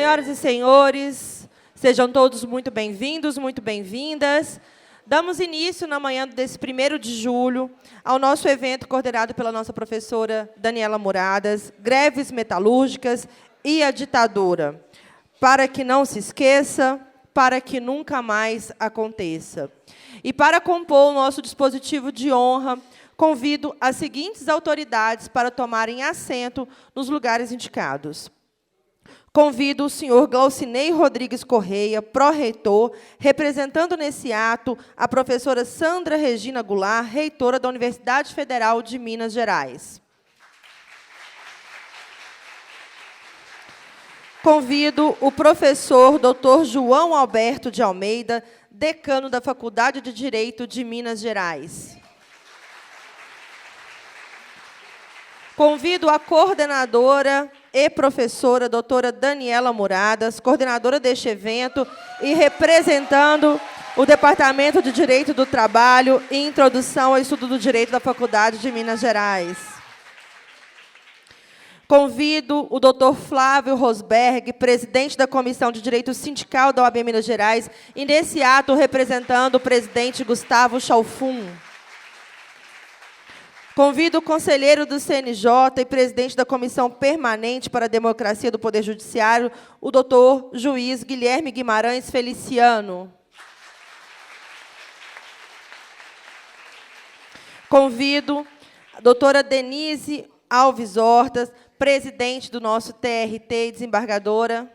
Senhoras e senhores, sejam todos muito bem-vindos, muito bem-vindas. Damos início, na manhã desse 1º de julho, ao nosso evento coordenado pela nossa professora Daniela Muradas, Greves Metalúrgicas e a Ditadura. Para que não se esqueça, para que nunca mais aconteça. E para compor o nosso dispositivo de honra, convido as seguintes autoridades para tomarem assento nos lugares indicados. Convido o senhor Glaucinei Rodrigues Correia, pró-reitor, representando nesse ato a professora Sandra Regina Goulart, reitora da Universidade Federal de Minas Gerais. Convido o professor Dr. João Alberto de Almeida, decano da Faculdade de Direito de Minas Gerais. Convido a coordenadora e professora doutora Daniela Muradas, coordenadora deste evento e representando o Departamento de Direito do Trabalho e Introdução ao Estudo do Direito da Faculdade de Minas Gerais. Convido o doutor Flávio Rosberg, presidente da Comissão de Direito Sindical da OAB Minas Gerais, e nesse ato representando o presidente Gustavo Chalfun. Convido o conselheiro do CNJ e presidente da Comissão Permanente para a Democracia do Poder Judiciário, o doutor juiz Guilherme Guimarães Feliciano. Convido a doutora Denise Alves Hortas, presidente do nosso TRT e desembargadora.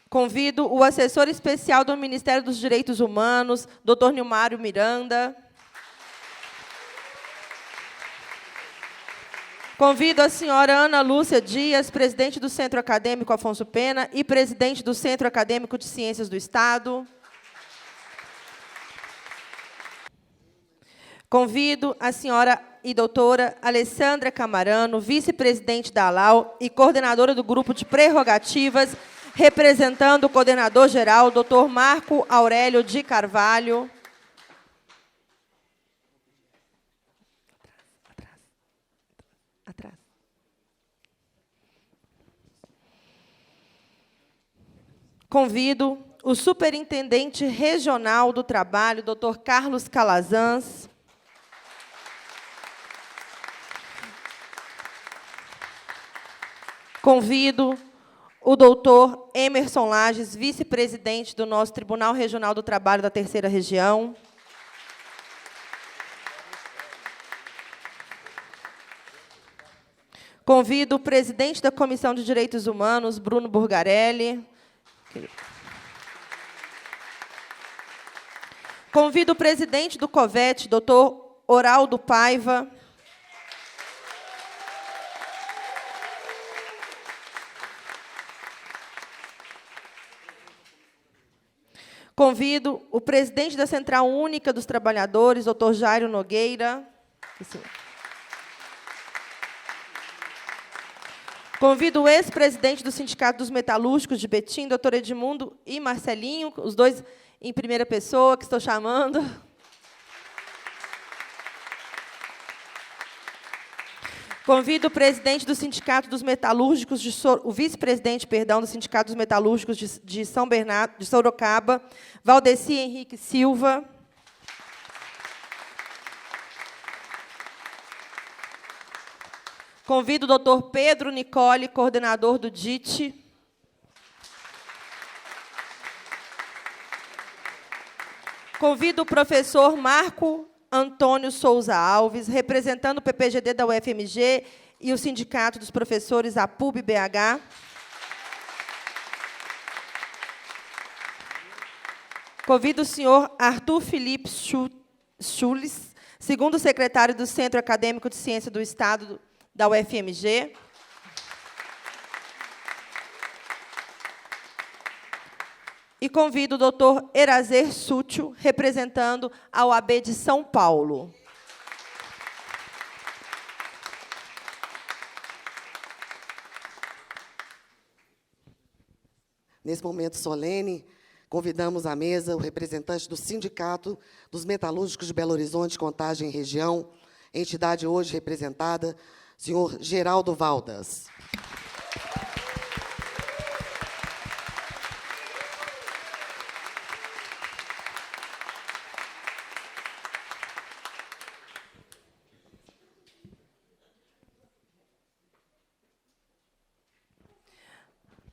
Convido o assessor especial do Ministério dos Direitos Humanos, Dr. Nilmário Miranda. Convido a senhora Ana Lúcia Dias, presidente do Centro Acadêmico Afonso Pena e presidente do Centro Acadêmico de Ciências do Estado. Convido a senhora e doutora Alessandra Camarano, vice-presidente da ALAU e coordenadora do Grupo de Prerrogativas, representando o coordenador-geral, doutor Marco Aurélio de Carvalho. Atrás. Convido o superintendente regional do trabalho, doutor Carlos Calazans. Convido o doutor Emerson Lages, vice-presidente do nosso Tribunal Regional do Trabalho da 3ª Região. Convido o presidente da Comissão de Direitos Humanos, Bruno Burgarelli. Convido o presidente do COVET, doutor Oraldo Paiva. Convido o presidente da Central Única dos Trabalhadores, doutor Jairo Nogueira. Convido o ex-presidente do Sindicato dos Metalúrgicos de Betim, doutor Edmundo e Marcelinho, os dois em primeira pessoa, que estou chamando. Convido o presidente do Sindicato dos Metalúrgicos, o vice-presidente, perdão, do Sindicato dos Metalúrgicos de São Bernardo, de Sorocaba, Valdeci Henrique Silva. Convido o doutor Pedro Nicole, coordenador do DIT. Convido o professor Marco Antônio Souza Alves, representando o PPGD da UFMG e o Sindicato dos Professores APUB-BH. Convido o senhor Arthur Felipe Schules, segundo secretário do Centro Acadêmico de Ciência do Estado da UFMG. E convido o doutor Erazer Sútil, representando a OAB de São Paulo. Nesse momento solene, convidamos à mesa o representante do Sindicato dos Metalúrgicos de Belo Horizonte, Contagem e Região, entidade hoje representada, senhor Geraldo Valdas.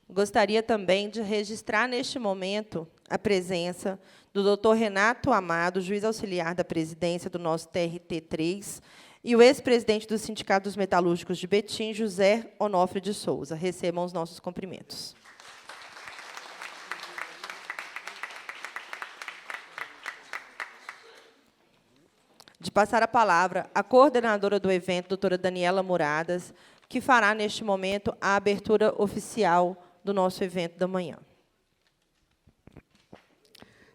Gostaria também de registrar, neste momento, a presença do doutor Renato Amado, juiz auxiliar da presidência do nosso TRT3, e o ex-presidente do Sindicato dos Metalúrgicos de Betim, José Onofre de Souza. Recebam os nossos cumprimentos. De passar a palavra à coordenadora do evento, doutora Daniela Muradas, que fará, neste momento, a abertura oficial do nosso evento da manhã.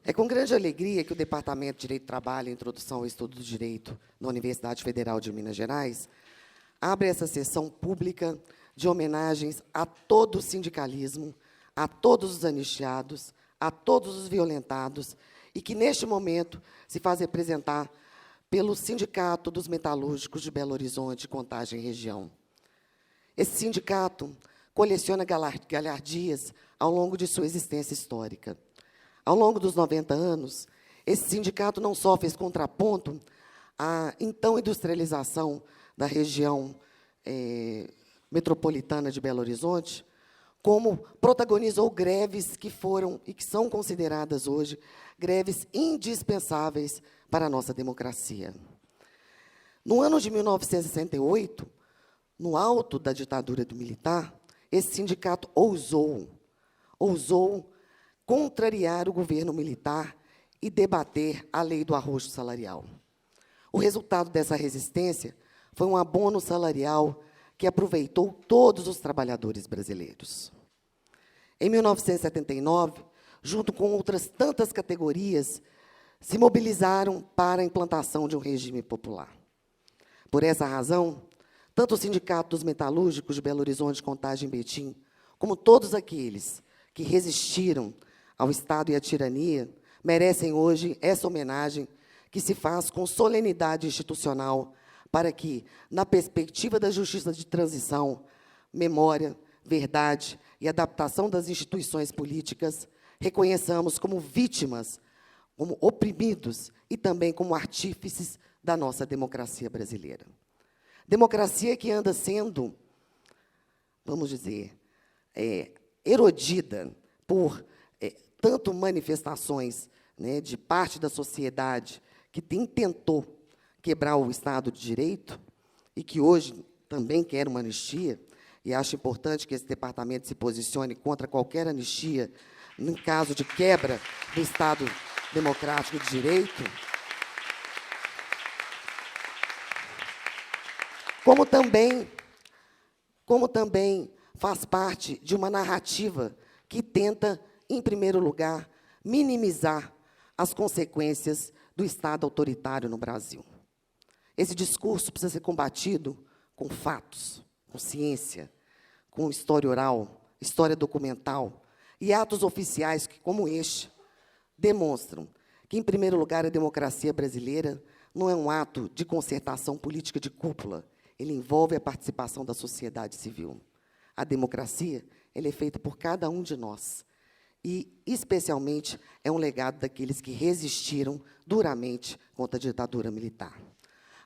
É com grande alegria que o Departamento de Direito do Trabalho e Introdução ao Estudo do Direito da Universidade Federal de Minas Gerais abre essa sessão pública de homenagens a todo o sindicalismo, a todos os anistiados, a todos os violentados, e que, neste momento, se faz representar pelo Sindicato dos Metalúrgicos de Belo Horizonte, Contagem e Região. Esse sindicato coleciona galhardias ao longo de sua existência histórica. Ao longo dos 90 anos, esse sindicato não só fez contraponto à então industrialização da região metropolitana de Belo Horizonte, como protagonizou greves que foram e que são consideradas hoje greves indispensáveis para a nossa democracia. No ano de 1968, no alto da ditadura do militar, esse sindicato ousou contrariar o governo militar e debater a lei do arrocho salarial. O resultado dessa resistência foi um abono salarial que aproveitou todos os trabalhadores brasileiros. Em 1979, junto com outras tantas categorias, se mobilizaram para a implantação de um regime popular. Por essa razão, tanto o Sindicato dos Metalúrgicos de Belo Horizonte, Contagem e Betim, como todos aqueles que resistiram ao Estado e à tirania, merecem hoje essa homenagem que se faz com solenidade institucional para que, na perspectiva da justiça de transição, memória, verdade e adaptação das instituições políticas, reconheçamos como vítimas, como oprimidos e também como artífices da nossa democracia brasileira. Democracia que anda sendo, vamos dizer, erodida por tanto manifestações, né, de parte da sociedade que tentou quebrar o Estado de Direito e que hoje também quer uma anistia, e acho importante que esse departamento se posicione contra qualquer anistia em caso de quebra do Estado democrático de direito, como também faz parte de uma narrativa que tenta, em primeiro lugar, minimizar as consequências do Estado autoritário no Brasil. Esse discurso precisa ser combatido com fatos, com ciência, com história oral, história documental e atos oficiais que, como este, demonstram que, em primeiro lugar, a democracia brasileira não é um ato de concertação política de cúpula, ele envolve a participação da sociedade civil. A democracia, ela é feita por cada um de nós e, especialmente, é um legado daqueles que resistiram duramente contra a ditadura militar.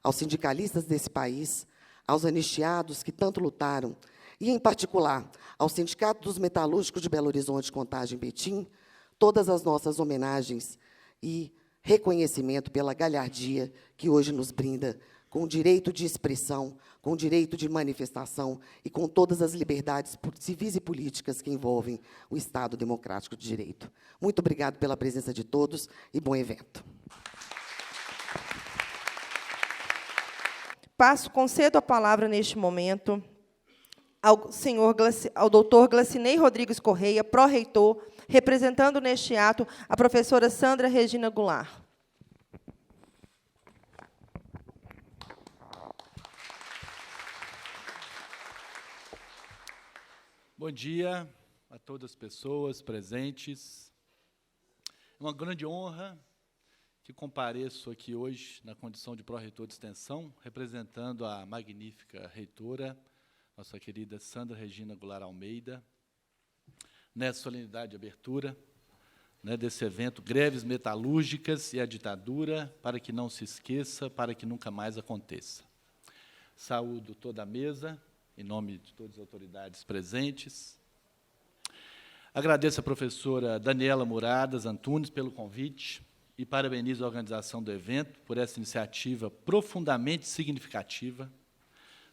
Aos sindicalistas desse país, aos anistiados que tanto lutaram, e, em particular, ao Sindicato dos Metalúrgicos de Belo Horizonte, Contagem e Betim, todas as nossas homenagens e reconhecimento pela galhardia que hoje nos brinda com o direito de expressão, com o direito de manifestação e com todas as liberdades civis e políticas que envolvem o Estado democrático de direito. Muito obrigado pela presença de todos e bom evento. Concedo a palavra neste momento ao doutor Glacinei Rodrigues Correia, pró-reitor, representando neste ato a professora Sandra Regina Goulart. Bom dia a todas as pessoas presentes. É uma grande honra que compareço aqui hoje na condição de pró-reitor de extensão, representando a magnífica reitora, nossa querida Sandra Regina Goulart Almeida, nessa solenidade de abertura, desse evento, Greves Metalúrgicas e a Ditadura, para que não se esqueça, para que nunca mais aconteça. Saúdo toda a mesa, em nome de todas as autoridades presentes. Agradeço à professora Daniela Muradas Antunes pelo convite e parabenizo a organização do evento por essa iniciativa profundamente significativa.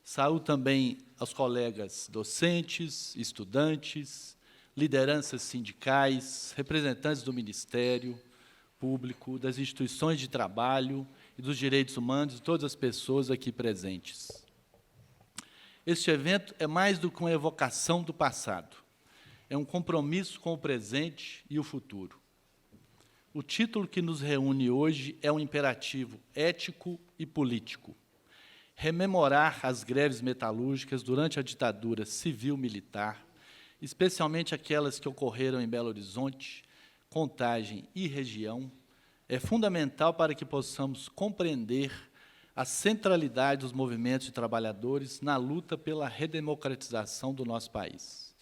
Saúdo também aos colegas docentes, estudantes, lideranças sindicais, representantes do Ministério Público, das instituições de trabalho e dos direitos humanos de todas as pessoas aqui presentes. Este evento é mais do que uma evocação do passado, é um compromisso com o presente e o futuro. O título que nos reúne hoje é um imperativo ético e político. Rememorar as greves metalúrgicas durante a ditadura civil-militar, especialmente aquelas que ocorreram em Belo Horizonte, Contagem e região, é fundamental para que possamos compreender a centralidade dos movimentos de trabalhadores na luta pela redemocratização do nosso país.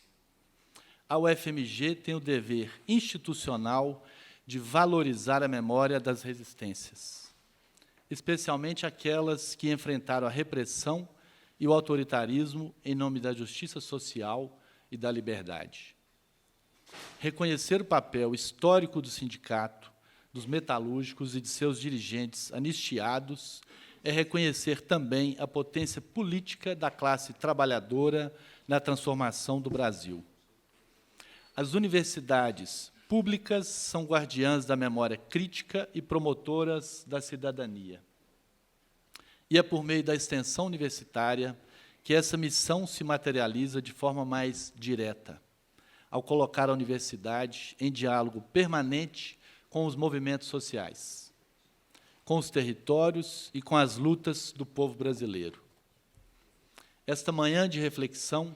A UFMG tem o dever institucional de valorizar a memória das resistências, especialmente aquelas que enfrentaram a repressão e o autoritarismo em nome da justiça social e da liberdade. Reconhecer o papel histórico do sindicato, dos metalúrgicos e de seus dirigentes anistiados é reconhecer também a potência política da classe trabalhadora na transformação do Brasil. As universidades públicas são guardiãs da memória crítica e promotoras da cidadania. E é por meio da extensão universitária que essa missão se materializa de forma mais direta, ao colocar a universidade em diálogo permanente com os movimentos sociais, com os territórios e com as lutas do povo brasileiro. Esta manhã de reflexão,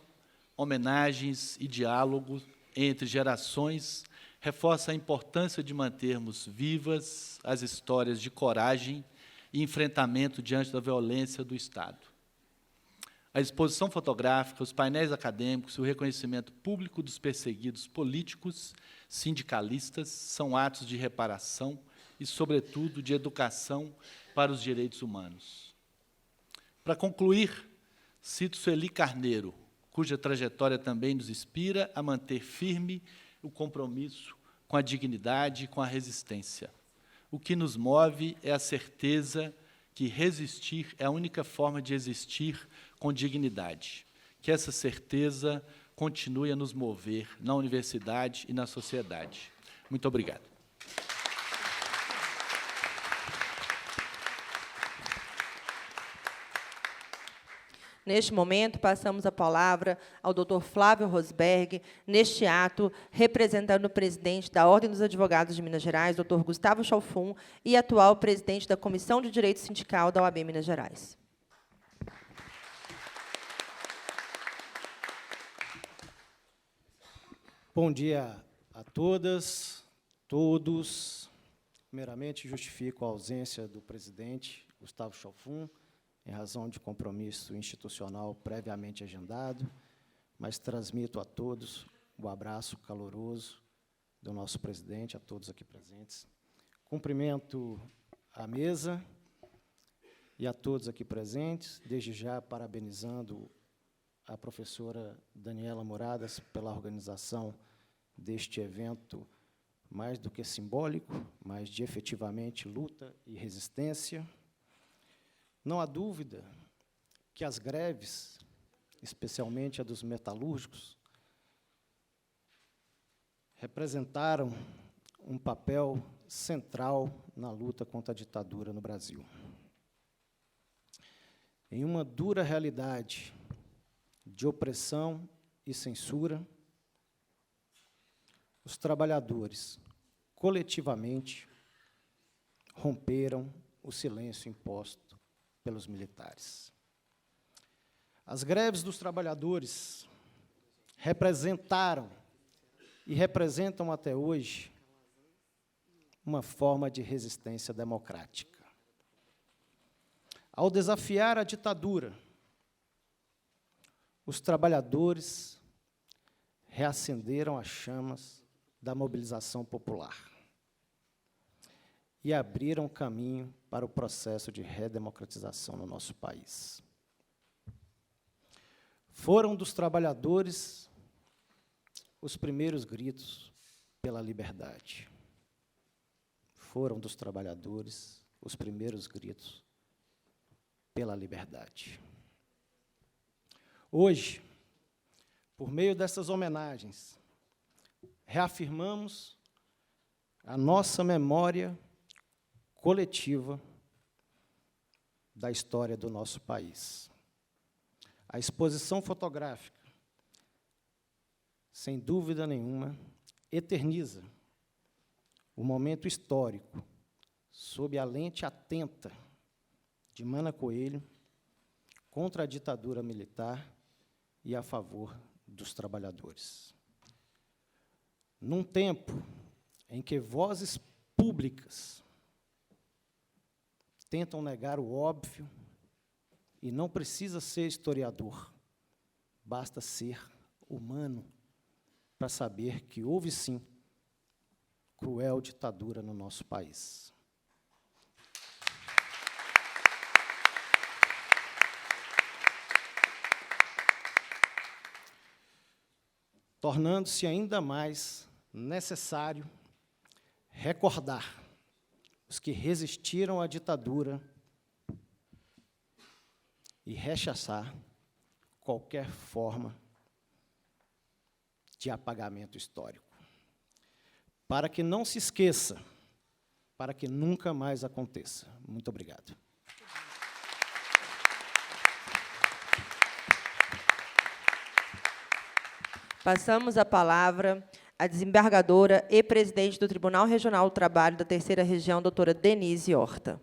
homenagens e diálogo entre gerações reforça a importância de mantermos vivas as histórias de coragem e enfrentamento diante da violência do Estado. A exposição fotográfica, os painéis acadêmicos e o reconhecimento público dos perseguidos políticos, sindicalistas, são atos de reparação e, sobretudo, de educação para os direitos humanos. Para concluir, cito Sueli Carneiro, cuja trajetória também nos inspira a manter firme o compromisso com a dignidade e com a resistência. O que nos move é a certeza que resistir é a única forma de existir com dignidade. Que essa certeza continue a nos mover na universidade e na sociedade. Muito obrigado. Neste momento, passamos a palavra ao Dr. Flávio Rosberg, neste ato, representando o presidente da Ordem dos Advogados de Minas Gerais, Dr. Gustavo Chalfun, e atual presidente da Comissão de Direito Sindical da OAB Minas Gerais. Bom dia a todas, todos. Primeiramente, justifico a ausência do presidente, Gustavo Chalfun, em razão de compromisso institucional previamente agendado, mas transmito a todos o abraço caloroso do nosso presidente, a todos aqui presentes. Cumprimento a mesa e a todos aqui presentes, desde já parabenizando a professora Daniela Muradas pela organização deste evento mais do que simbólico, mas de efetivamente luta e resistência. Não há dúvida que as greves, especialmente a dos metalúrgicos, representaram um papel central na luta contra a ditadura no Brasil. Em uma dura realidade de opressão e censura, os trabalhadores, coletivamente, romperam o silêncio imposto pelos militares. As greves dos trabalhadores representaram e representam até hoje uma forma de resistência democrática. Ao desafiar a ditadura, os trabalhadores reacenderam as chamas da mobilização popular e abriram caminho para o processo de redemocratização no nosso país. Foram dos trabalhadores os primeiros gritos pela liberdade. Foram dos trabalhadores os primeiros gritos pela liberdade. Hoje, por meio dessas homenagens, reafirmamos a nossa memória coletiva da história do nosso país. A exposição fotográfica, sem dúvida nenhuma, eterniza o momento histórico sob a lente atenta de Mana Coelho contra a ditadura militar e a favor dos trabalhadores. Num tempo em que vozes públicas tentam negar o óbvio, e não precisa ser historiador, basta ser humano para saber que houve, sim, cruel ditadura no nosso país. Tornando-se ainda mais necessário recordar os que resistiram à ditadura e rechaçar qualquer forma de apagamento histórico. Para que não se esqueça, para que nunca mais aconteça. Muito obrigado. Passamos a palavra à desembargadora e presidente do Tribunal Regional do Trabalho da Terceira Região, doutora Denise Horta.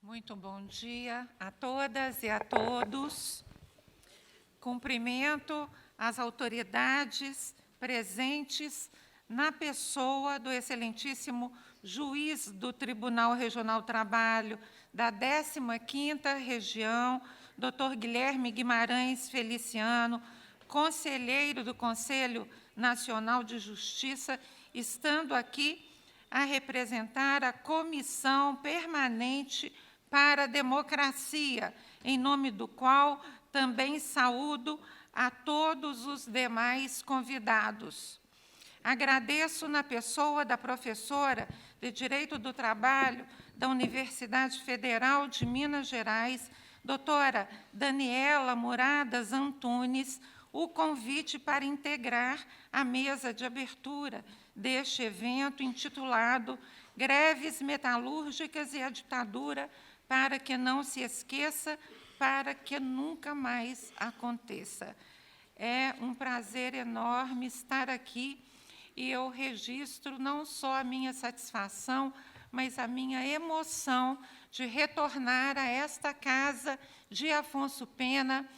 Muito bom dia a todas e a todos. Cumprimento as autoridades presentes na pessoa do excelentíssimo juiz do Tribunal Regional do Trabalho da 15ª Região, Dr. Guilherme Guimarães Feliciano, conselheiro do Conselho Nacional de Justiça, estando aqui a representar a Comissão Permanente para a Democracia, em nome do qual também saúdo a todos os demais convidados. Agradeço na pessoa da professora de Direito do Trabalho da Universidade Federal de Minas Gerais, doutora Daniela Muradas Antunes, o convite para integrar a mesa de abertura deste evento intitulado Greves Metalúrgicas e a Ditadura, para que não se esqueça, para que nunca mais aconteça. É um prazer enorme estar aqui e eu registro não só a minha satisfação, mas a minha emoção de retornar a esta casa de Afonso Pena,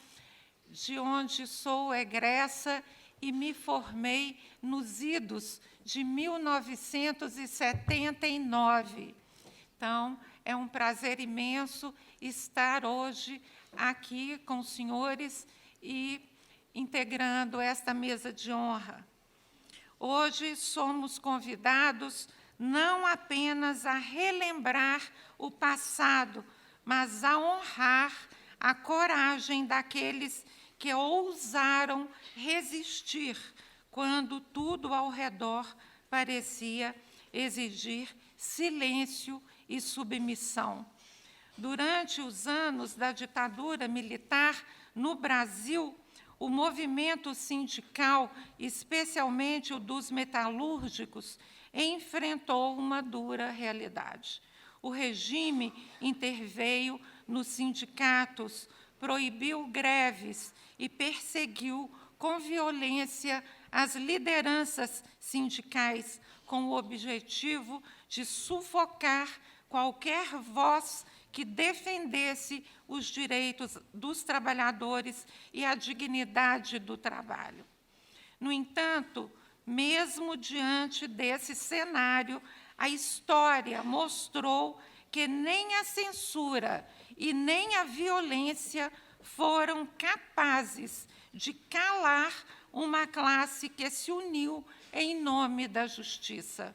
de onde sou egressa e me formei nos idos de 1979. Então, é um prazer imenso estar hoje aqui com os senhores e integrando esta mesa de honra. Hoje somos convidados não apenas a relembrar o passado, mas a honrar a coragem daqueles que ousaram resistir quando tudo ao redor parecia exigir silêncio e submissão. Durante os anos da ditadura militar no Brasil, o movimento sindical, especialmente o dos metalúrgicos, enfrentou uma dura realidade. O regime interveio nos sindicatos, proibiu greves e perseguiu com violência as lideranças sindicais, com o objetivo de sufocar qualquer voz que defendesse os direitos dos trabalhadores e a dignidade do trabalho. No entanto, mesmo diante desse cenário, a história mostrou que nem a censura e nem a violência foram capazes de calar uma classe que se uniu em nome da justiça.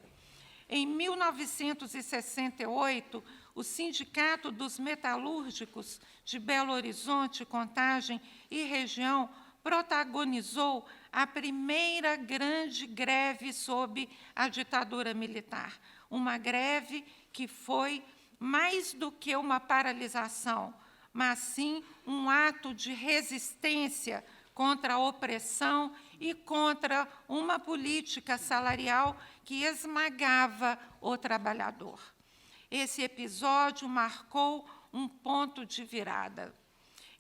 Em 1968, o Sindicato dos Metalúrgicos de Belo Horizonte, Contagem e região protagonizou a primeira grande greve sob a ditadura militar. Uma greve que foi mais do que uma paralisação, mas sim um ato de resistência contra a opressão e contra uma política salarial que esmagava o trabalhador. Esse episódio marcou um ponto de virada.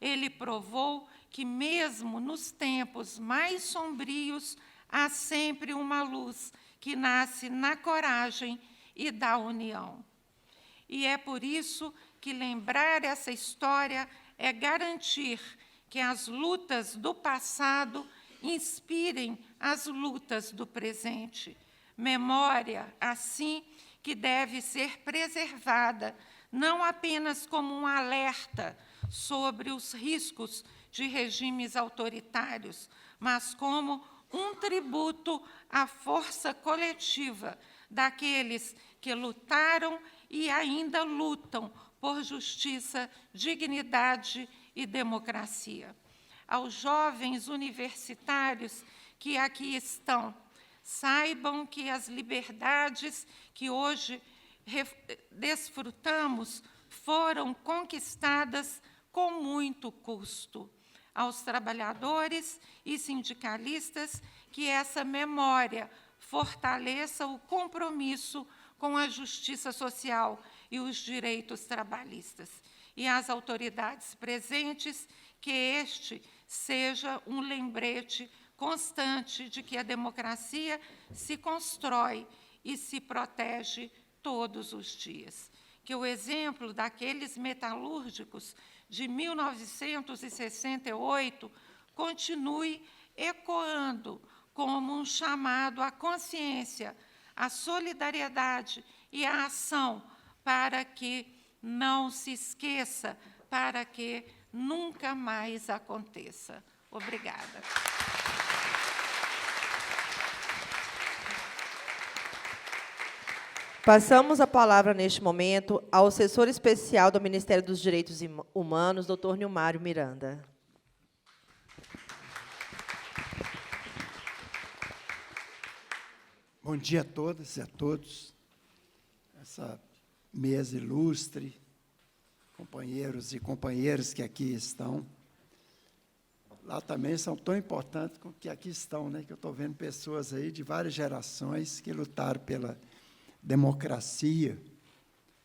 Ele provou que, mesmo nos tempos mais sombrios, há sempre uma luz que nasce na coragem e da união. E é por isso que lembrar essa história é garantir que as lutas do passado inspirem as lutas do presente. Memória, assim, que deve ser preservada, não apenas como um alerta sobre os riscos de regimes autoritários, mas como um tributo à força coletiva daqueles que lutaram e ainda lutam por justiça, dignidade e democracia. Aos jovens universitários que aqui estão, saibam que as liberdades que hoje desfrutamos foram conquistadas com muito custo. Aos trabalhadores e sindicalistas, que essa memória fortaleça o compromisso com a justiça social e os direitos trabalhistas. E às autoridades presentes, que este seja um lembrete constante de que a democracia se constrói e se protege todos os dias. Que o exemplo daqueles metalúrgicos de 1968 continue ecoando como um chamado à consciência, à solidariedade e à ação, para que não se esqueça, para que nunca mais aconteça. Obrigada. Passamos a palavra, neste momento, ao assessor especial do Ministério dos Direitos Humanos, doutor Nilmário Miranda. Bom dia a todas e a todos. Essa mesa ilustre, companheiros e companheiras que aqui estão. Lá também são tão importantes como que aqui estão, né? Que eu estou vendo pessoas aí de várias gerações que lutaram pela democracia,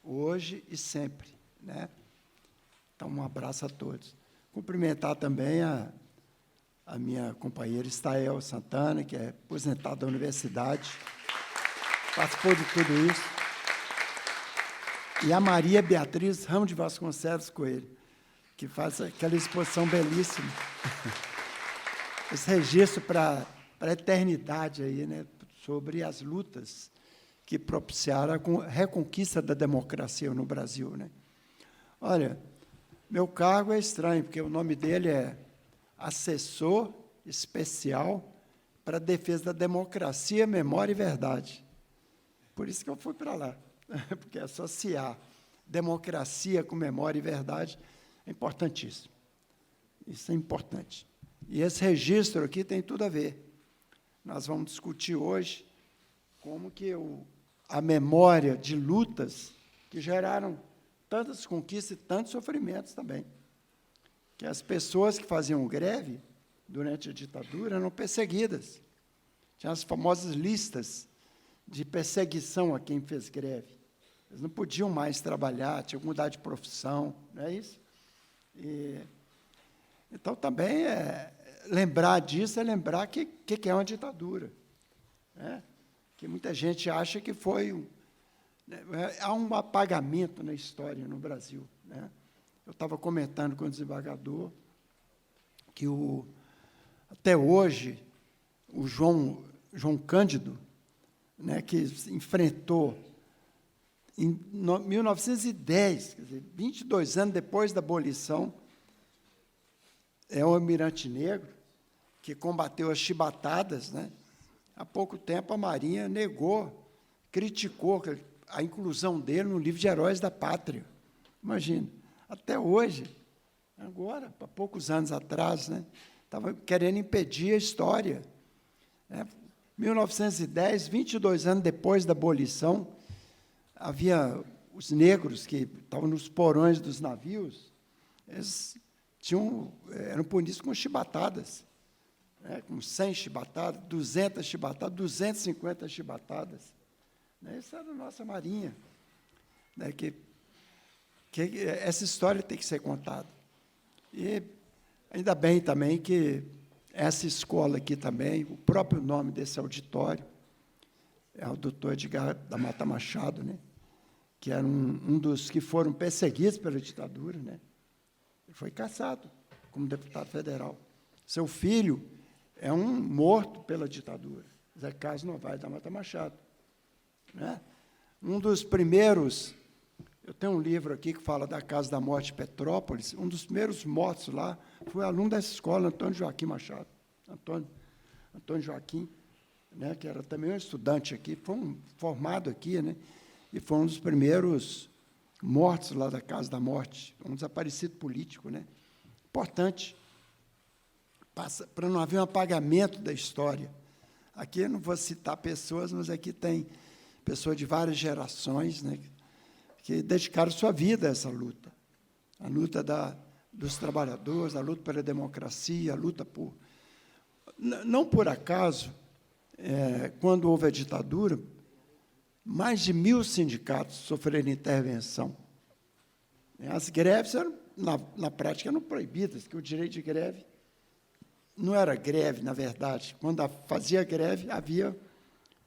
hoje e sempre, né? Então, um abraço a todos. Cumprimentar também a minha companheira Estael Santana, que é aposentada da universidade, participou de tudo isso, e a Maria Beatriz Ramos de Vasconcelos Coelho, que faz aquela exposição belíssima, esse registro para a eternidade aí, né, sobre as lutas que propiciaram a reconquista da democracia no Brasil, né? Olha, meu cargo é estranho, porque o nome dele é Assessor Especial para a Defesa da Democracia, Memória e Verdade. Por isso que eu fui para lá, porque associar democracia com memória e verdade é importantíssimo. Isso é importante. E esse registro aqui tem tudo a ver. Nós vamos discutir hoje como que a memória de lutas que geraram tantas conquistas e tantos sofrimentos também. Que as pessoas que faziam greve durante a ditadura eram perseguidas. Tinha as famosas listas de perseguição a quem fez greve. Eles não podiam mais trabalhar, tinham que mudar de profissão, não é isso? Então, também, lembrar disso é lembrar que é uma ditadura, né? Que muita gente acha que foi há um apagamento na história no Brasil, né? Eu estava comentando com o desembargador que, até hoje, o João Cândido, né, que enfrentou, em 1910, quer dizer, 22 anos depois da abolição, é um almirante negro que combateu as chibatadas, né? Há pouco tempo, a Marinha negou, criticou a inclusão dele no livro de Heróis da Pátria. Imagina, até hoje, agora, há poucos anos atrás, né, estava querendo impedir a história. 1910, 22 anos depois da abolição, havia os negros que estavam nos porões dos navios, eles eram punidos com chibatadas, né, com 100 chibatadas, 200 chibatadas, 250 chibatadas. Isso era a nossa Marinha, né, que essa história tem que ser contada. E ainda bem também que essa escola aqui também, o próprio nome desse auditório, é o doutor Edgar da Mata Machado, né, que era um dos que foram perseguidos pela ditadura, né. Ele foi cassado como deputado federal. Seu filho é um morto pela ditadura, Zé Carlos Novaes da Mata Machado, né. Um dos primeiros, eu tenho um livro aqui que fala da Casa da Morte de Petrópolis, um dos primeiros mortos lá foi aluno dessa escola, Antônio Joaquim Machado. Antônio Joaquim, né, que era também um estudante aqui, foi formado aqui, né, e foi um dos primeiros mortos lá da Casa da Morte, um desaparecido político, né? Importante, para não haver um apagamento da história. Aqui eu não vou citar pessoas, mas aqui tem pessoas de várias gerações, né, que dedicaram sua vida a essa luta. A luta dos trabalhadores, a luta pela democracia, a luta por... Não por acaso, quando houve a ditadura, mais de 1.000 sindicatos sofreram intervenção. As greves, na prática, eram proibidas, porque o direito de greve não era greve, na verdade. Quando fazia greve, havia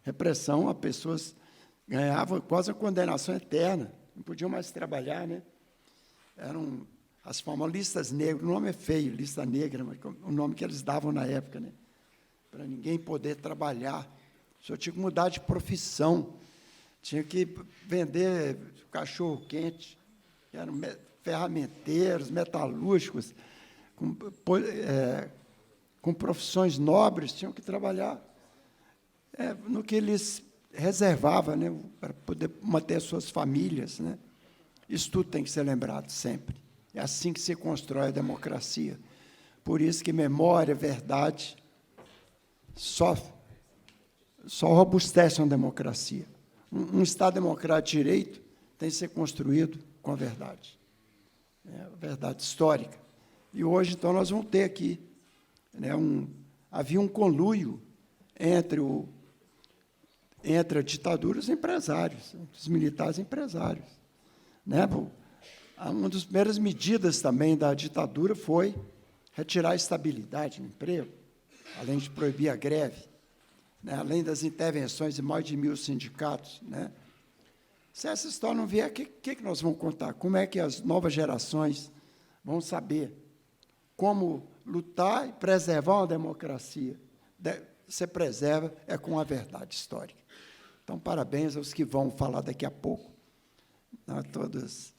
repressão, as pessoas ganhavam quase a condenação eterna, não podiam mais trabalhar, né? Eram as famosas listas negras, o nome é feio, lista negra, mas o nome que eles davam na época, né? Para ninguém poder trabalhar. O senhor tinha que mudar de profissão, tinha que vender cachorro-quente, eram ferramenteiros, metalúrgicos, com profissões nobres, tinham que trabalhar no que eles reservavam, né, para poder manter as suas famílias, né? Isso tudo tem que ser lembrado sempre. É assim que se constrói a democracia. Por isso que memória, verdade, só robustece uma democracia. Um Estado democrático de direito tem que ser construído com a verdade. A verdade histórica. E hoje, então, nós vamos ter aqui, né, havia um conluio entre a ditadura e os empresários, entre os militares e empresários. Né? Uma das primeiras medidas também da ditadura foi retirar a estabilidade no emprego, além de proibir a greve, né? Além das intervenções de mais de 1.000 sindicatos. Né? Se essa história não vier, o que nós vamos contar? Como é que as novas gerações vão saber como lutar e preservar uma democracia? Você preserva com a verdade histórica. Então, parabéns aos que vão falar daqui a pouco. A todos.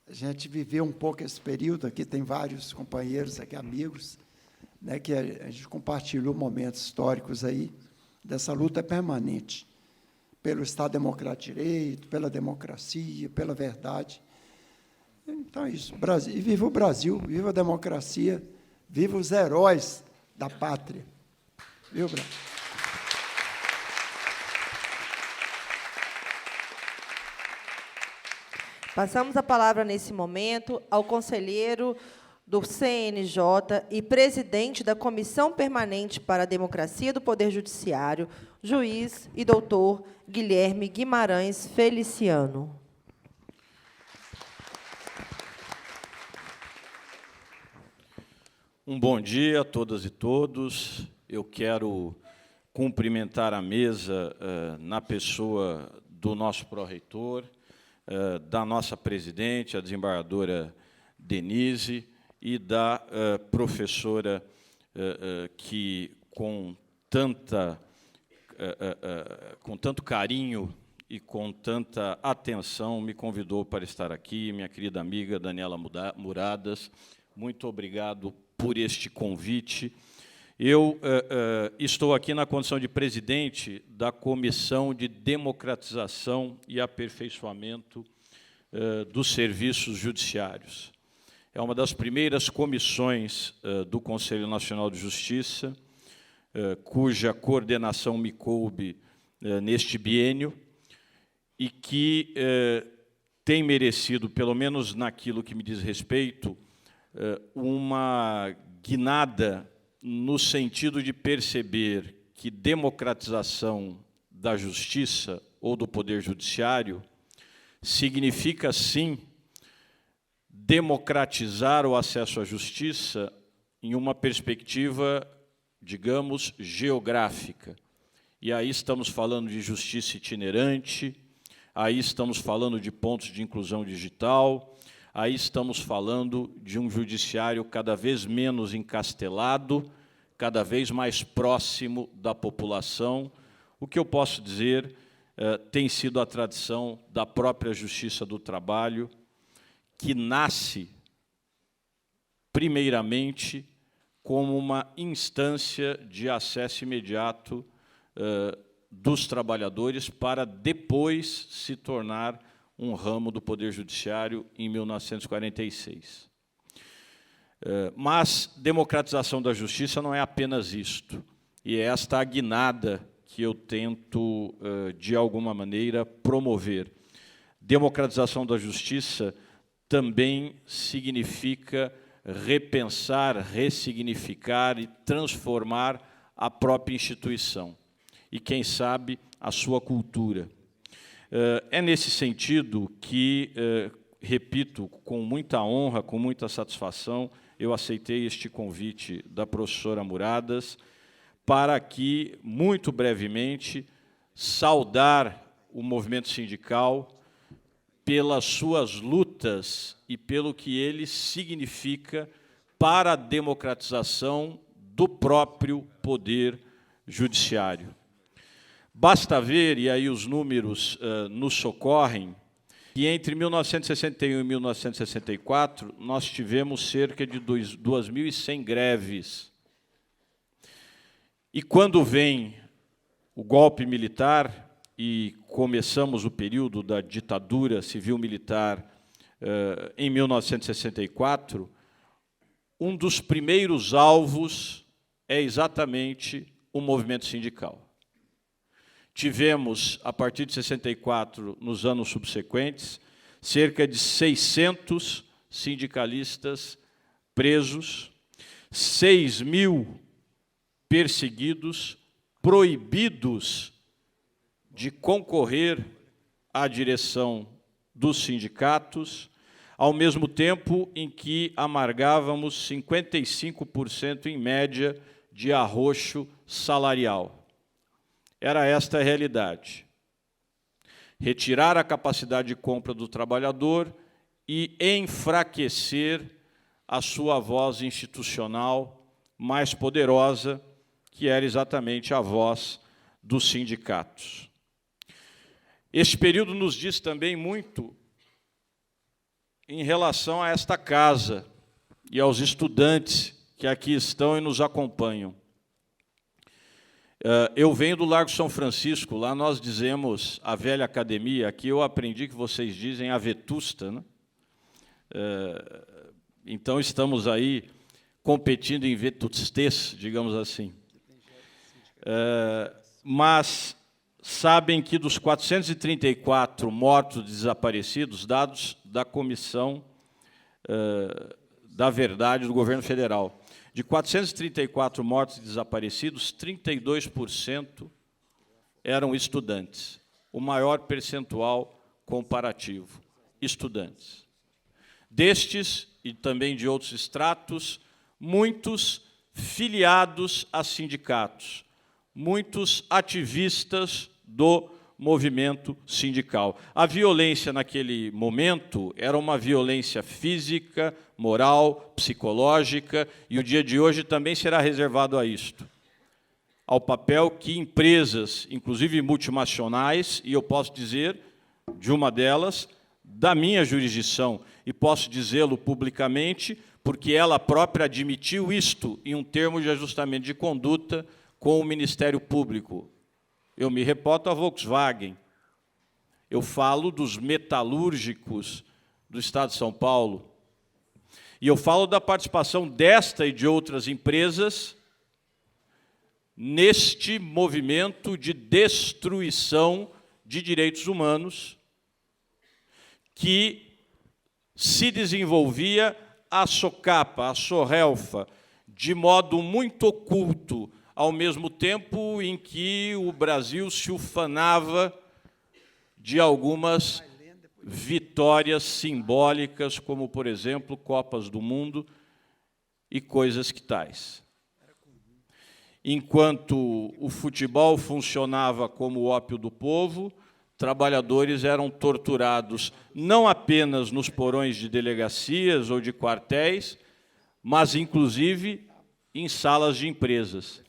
A gente viveu um pouco esse período, aqui tem vários companheiros, aqui, amigos, né, que a gente compartilhou momentos históricos aí, dessa luta permanente, pelo Estado Democrático de Direito, pela democracia, pela verdade. Então, é isso. Brasil, e viva o Brasil, viva a democracia, viva os heróis da pátria. Viu, Brasil? Passamos a palavra, nesse momento, ao conselheiro do CNJ e presidente da Comissão Permanente para a Democracia do Poder Judiciário, juiz e doutor Guilherme Guimarães Feliciano. Um bom dia a todas e todos. Eu quero cumprimentar a mesa na pessoa do nosso pró-reitor, da nossa presidente, a desembargadora Denise, e da professora que, com tanto carinho e com tanta atenção, me convidou para estar aqui, minha querida amiga Daniela Muradas. Muito obrigado por este convite. Eu estou aqui na condição de presidente da Comissão de Democratização e Aperfeiçoamento dos Serviços Judiciários. É uma das primeiras comissões do Conselho Nacional de Justiça, cuja coordenação me coube neste biênio, e que tem merecido, pelo menos naquilo que me diz respeito, uma guinada no sentido de perceber que democratização da justiça ou do poder judiciário significa, sim, democratizar o acesso à justiça em uma perspectiva, digamos, geográfica. E aí estamos falando de justiça itinerante, aí estamos falando de pontos de inclusão digital, aí estamos falando de um judiciário cada vez menos encastelado, cada vez mais próximo da população. O que eu posso dizer tem sido a tradição da própria Justiça do Trabalho, que nasce, primeiramente, como uma instância de acesso imediato dos trabalhadores para depois se tornar um ramo do Poder Judiciário em 1946. Mas democratização da justiça não é apenas isto, e é esta a guinada que eu tento, de alguma maneira, promover. Democratização da justiça também significa repensar, ressignificar e transformar a própria instituição e, quem sabe, a sua cultura. É nesse sentido que, repito, com muita honra, com muita satisfação, eu aceitei este convite da professora Muradas para aqui, muito brevemente, saudar o movimento sindical pelas suas lutas e pelo que ele significa para a democratização do próprio poder judiciário. Basta ver, e aí os números nos socorrem, que entre 1961 e 1964 nós tivemos cerca de 2.100 greves. E quando vem o golpe militar e começamos o período da ditadura civil-militar em 1964, um dos primeiros alvos é exatamente o movimento sindical. Tivemos, a partir de 64, nos anos subsequentes, cerca de 600 sindicalistas presos, 6.000 perseguidos, proibidos de concorrer à direção dos sindicatos, ao mesmo tempo em que amargávamos 55% em média de arroxo salarial. Era esta a realidade. Retirar a capacidade de compra do trabalhador e enfraquecer a sua voz institucional mais poderosa, que era exatamente a voz dos sindicatos. Este período nos diz também muito em relação a esta casa e aos estudantes que aqui estão e nos acompanham. Eu venho do Largo São Francisco, lá nós dizemos a velha academia, aqui eu aprendi que vocês dizem a vetusta, né? Então estamos aí competindo em vetustez, digamos assim. Mas sabem que dos 434 mortos desaparecidos, dados da Comissão da Verdade do Governo Federal, de 434 mortos desaparecidos, 32% eram estudantes. O maior percentual comparativo, estudantes. Destes, e também de outros estratos, muitos filiados a sindicatos, muitos ativistas do movimento sindical. A violência naquele momento era uma violência física, moral, psicológica, e o dia de hoje também será reservado a isto, ao papel que empresas, inclusive multinacionais, e eu posso dizer de uma delas, da minha jurisdição, e posso dizê-lo publicamente, porque ela própria admitiu isto em um termo de ajustamento de conduta com o Ministério Público. Eu me reporto à Volkswagen. Eu falo dos metalúrgicos do Estado de São Paulo. E eu falo da participação desta e de outras empresas neste movimento de destruição de direitos humanos que se desenvolvia à socapa, à sorrelfa, de modo muito oculto, ao mesmo tempo em que o Brasil se ufanava de algumas vitórias simbólicas, como, por exemplo, Copas do Mundo e coisas que tais. Enquanto o futebol funcionava como o ópio do povo, trabalhadores eram torturados não apenas nos porões de delegacias ou de quartéis, mas, inclusive, em salas de empresas.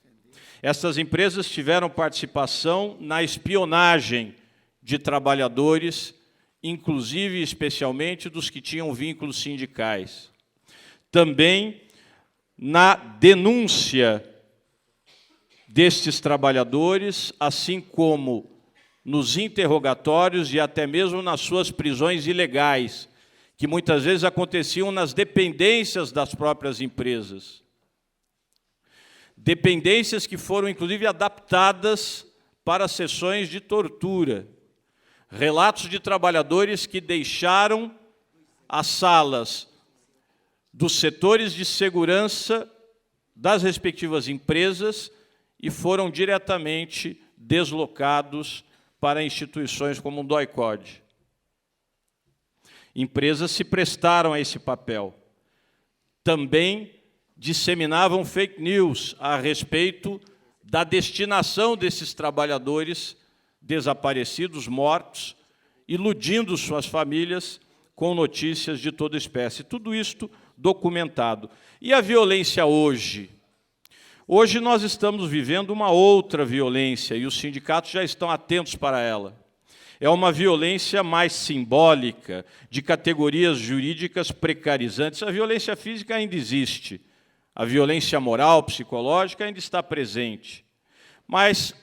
Essas empresas tiveram participação na espionagem de trabalhadores, inclusive, especialmente, dos que tinham vínculos sindicais. Também na denúncia destes trabalhadores, assim como nos interrogatórios e até mesmo nas suas prisões ilegais, que muitas vezes aconteciam nas dependências das próprias empresas. Dependências que foram, inclusive, adaptadas para sessões de tortura. Relatos de trabalhadores que deixaram as salas dos setores de segurança das respectivas empresas e foram diretamente deslocados para instituições como o DOI-CODE. Empresas se prestaram a esse papel. Também disseminavam fake news a respeito da destinação desses trabalhadores desaparecidos, mortos, iludindo suas famílias com notícias de toda espécie. Tudo isto documentado. E a violência hoje? Hoje nós estamos vivendo uma outra violência, e os sindicatos já estão atentos para ela. É uma violência mais simbólica, de categorias jurídicas precarizantes. A violência física ainda existe. A violência moral, psicológica, ainda está presente. Mas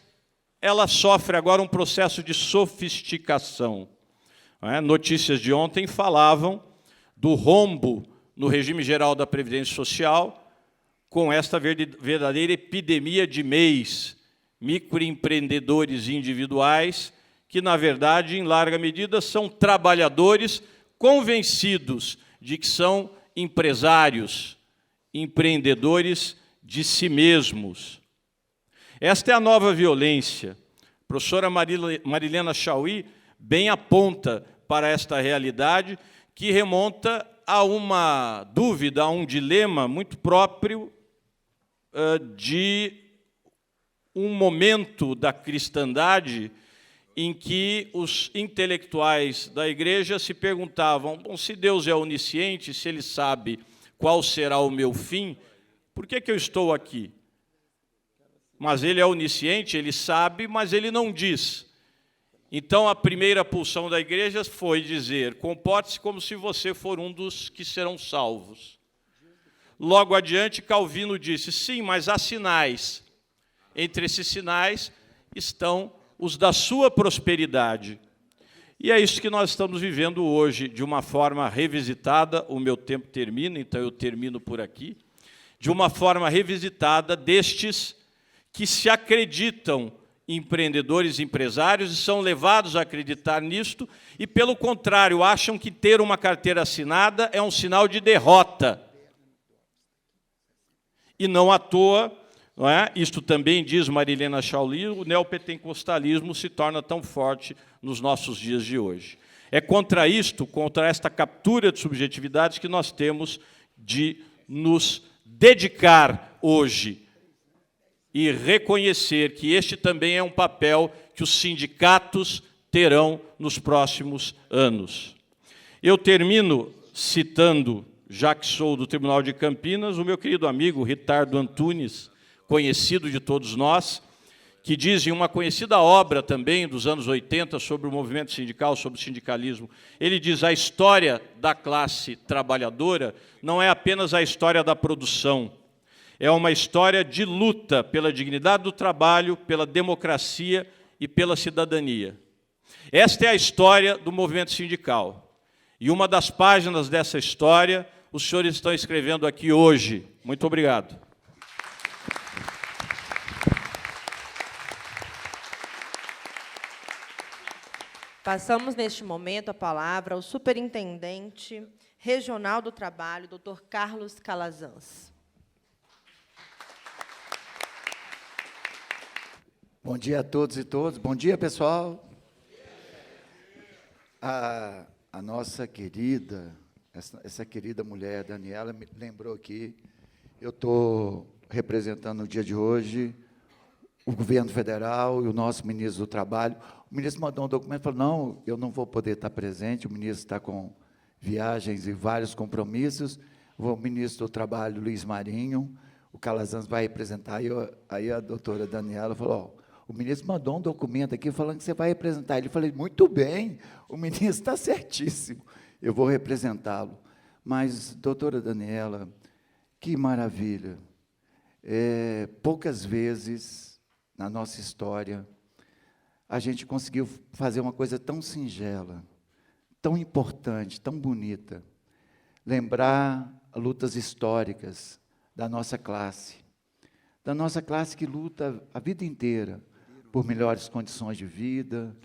ela sofre agora um processo de sofisticação. Notícias de ontem falavam do rombo no regime geral da Previdência Social, com esta verdadeira epidemia de MEIs, microempreendedores individuais, que, na verdade, em larga medida, são trabalhadores convencidos de que são empresários, empreendedores de si mesmos. Esta é a nova violência. A professora Marilena Chauí bem aponta para esta realidade, que remonta a uma dúvida, a um dilema muito próprio de um momento da cristandade em que os intelectuais da igreja se perguntavam: bom, se Deus é onisciente, se Ele sabe qual será o meu fim, por que eu estou aqui? Mas Ele é onisciente, Ele sabe, mas Ele não diz. Então, a primeira pulsão da igreja foi dizer: comporte-se como se você for um dos que serão salvos. Logo adiante, Calvino disse: sim, mas há sinais. Entre esses sinais estão os da sua prosperidade. E é isso que nós estamos vivendo hoje, de uma forma revisitada. O meu tempo termina, então eu termino por aqui. De uma forma revisitada destes que se acreditam empreendedores e empresários e são levados a acreditar nisto e, pelo contrário, acham que ter uma carteira assinada é um sinal de derrota. E não à toa, não é? Isto também diz Marilena Chauí, o neopentecostalismo se torna tão forte nos nossos dias de hoje. É contra isto, contra esta captura de subjetividades, que nós temos de nos dedicar hoje e reconhecer que este também é um papel que que os sindicatos terão nos próximos anos. Eu termino citando, já que sou do Tribunal de Campinas, o meu querido amigo Ritardo Antunes, conhecido de todos nós, que diz em uma conhecida obra também dos anos 80 sobre o movimento sindical, sobre o sindicalismo, ele diz: a história da classe trabalhadora não é apenas a história da produção, é uma história de luta pela dignidade do trabalho, pela democracia e pela cidadania. Esta é a história do movimento sindical. E uma das páginas dessa história, os senhores estão escrevendo aqui hoje. Muito obrigado. Passamos, neste momento, a palavra ao Superintendente Regional do Trabalho, Dr. Carlos Calazans. Bom dia a todos e todas. Bom dia, pessoal. A nossa querida, essa querida mulher, Daniela, me lembrou aqui, eu estou representando no dia de hoje o governo federal e o nosso ministro do Trabalho. O ministro mandou um documento e falou: não, eu não vou poder estar presente, o ministro está com viagens e vários compromissos, o ministro do Trabalho, Luiz Marinho, o Calazans vai representar. Aí a doutora Daniela falou: ó, o ministro mandou um documento aqui falando que você vai representar ele. Eu falei: muito bem, o ministro está certíssimo, eu vou representá-lo. Mas, doutora Daniela, que maravilha. Poucas vezes na nossa história a gente conseguiu fazer uma coisa tão singela, tão importante, tão bonita, lembrar lutas históricas da nossa classe que luta a vida inteira por melhores condições de vida,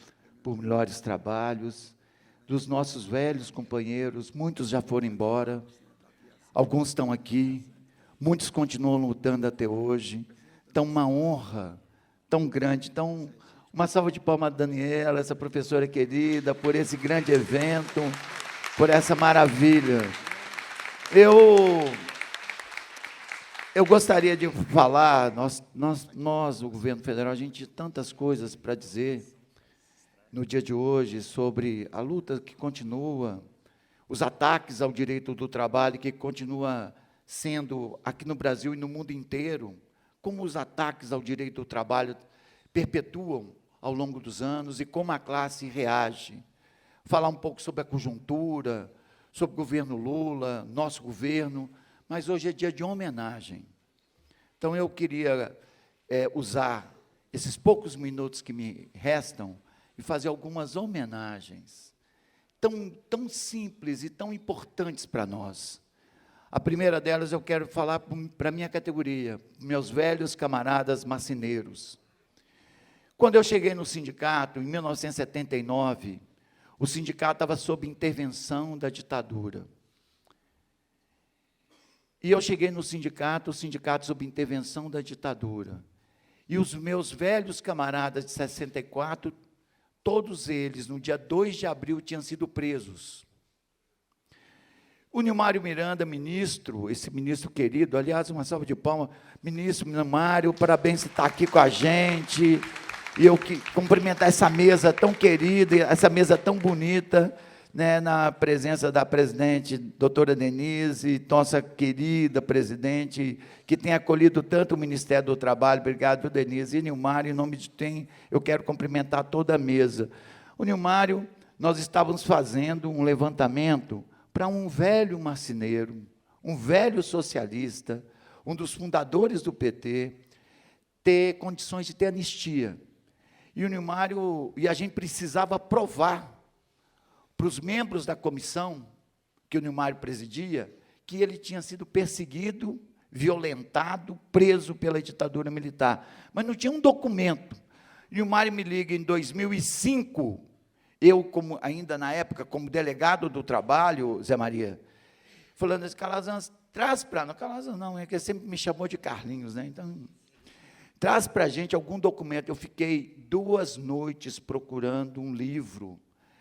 por melhores trabalhos, dos nossos velhos companheiros, muitos já foram embora, alguns estão aqui, muitos continuam lutando até hoje. Então, uma honra tão grande. Então, uma salva de palmas a Daniela, essa professora querida, por esse grande evento, por essa maravilha. Eu gostaria de falar, nós, o governo federal, a gente tem tantas coisas para dizer no dia de hoje sobre a luta que continua, os ataques ao direito do trabalho que continua sendo aqui no Brasil e no mundo inteiro, como os ataques ao direito do trabalho perpetuam ao longo dos anos e como a classe reage. Falar um pouco sobre a conjuntura, sobre o governo Lula, nosso governo, mas hoje é dia de homenagem. Então, eu queria usar esses poucos minutos que me restam e fazer algumas homenagens tão simples e tão importantes para nós. A primeira delas eu quero falar para a minha categoria, meus velhos camaradas marceneiros. Quando eu cheguei no sindicato, em 1979, o sindicato estava sob intervenção da ditadura. E eu cheguei no sindicato, o sindicato sob intervenção da ditadura. E os meus velhos camaradas de 64, todos eles, no dia 2 de abril, tinham sido presos. O Nilmário Miranda, ministro, esse ministro querido, aliás, uma salva de palmas, ministro Nilmário, parabéns por estar aqui com a gente. E eu cumprimentar essa mesa tão querida, essa mesa tão bonita, né, na presença da presidente, doutora Denise, nossa querida presidente, que tem acolhido tanto o Ministério do Trabalho. Obrigado, Denise. E Nilmário, em nome de quem eu quero cumprimentar toda a mesa. O Nilmário, nós estávamos fazendo um levantamento para um velho marceneiro, um velho socialista, um dos fundadores do PT, ter condições de ter anistia. E o Nilmário, e a gente precisava provar para os membros da comissão que o Nilmário presidia, que ele tinha sido perseguido, violentado, preso pela ditadura militar. Mas não tinha um documento. E o Nilmário me liga em 2005, eu, como, ainda na época, como delegado do trabalho, Zé Maria, falando assim: Calazans, traz para nós. Calazans não, é que ele sempre me chamou de Carlinhos, né? Então, traz para a gente algum documento. Eu fiquei 2 noites procurando um livro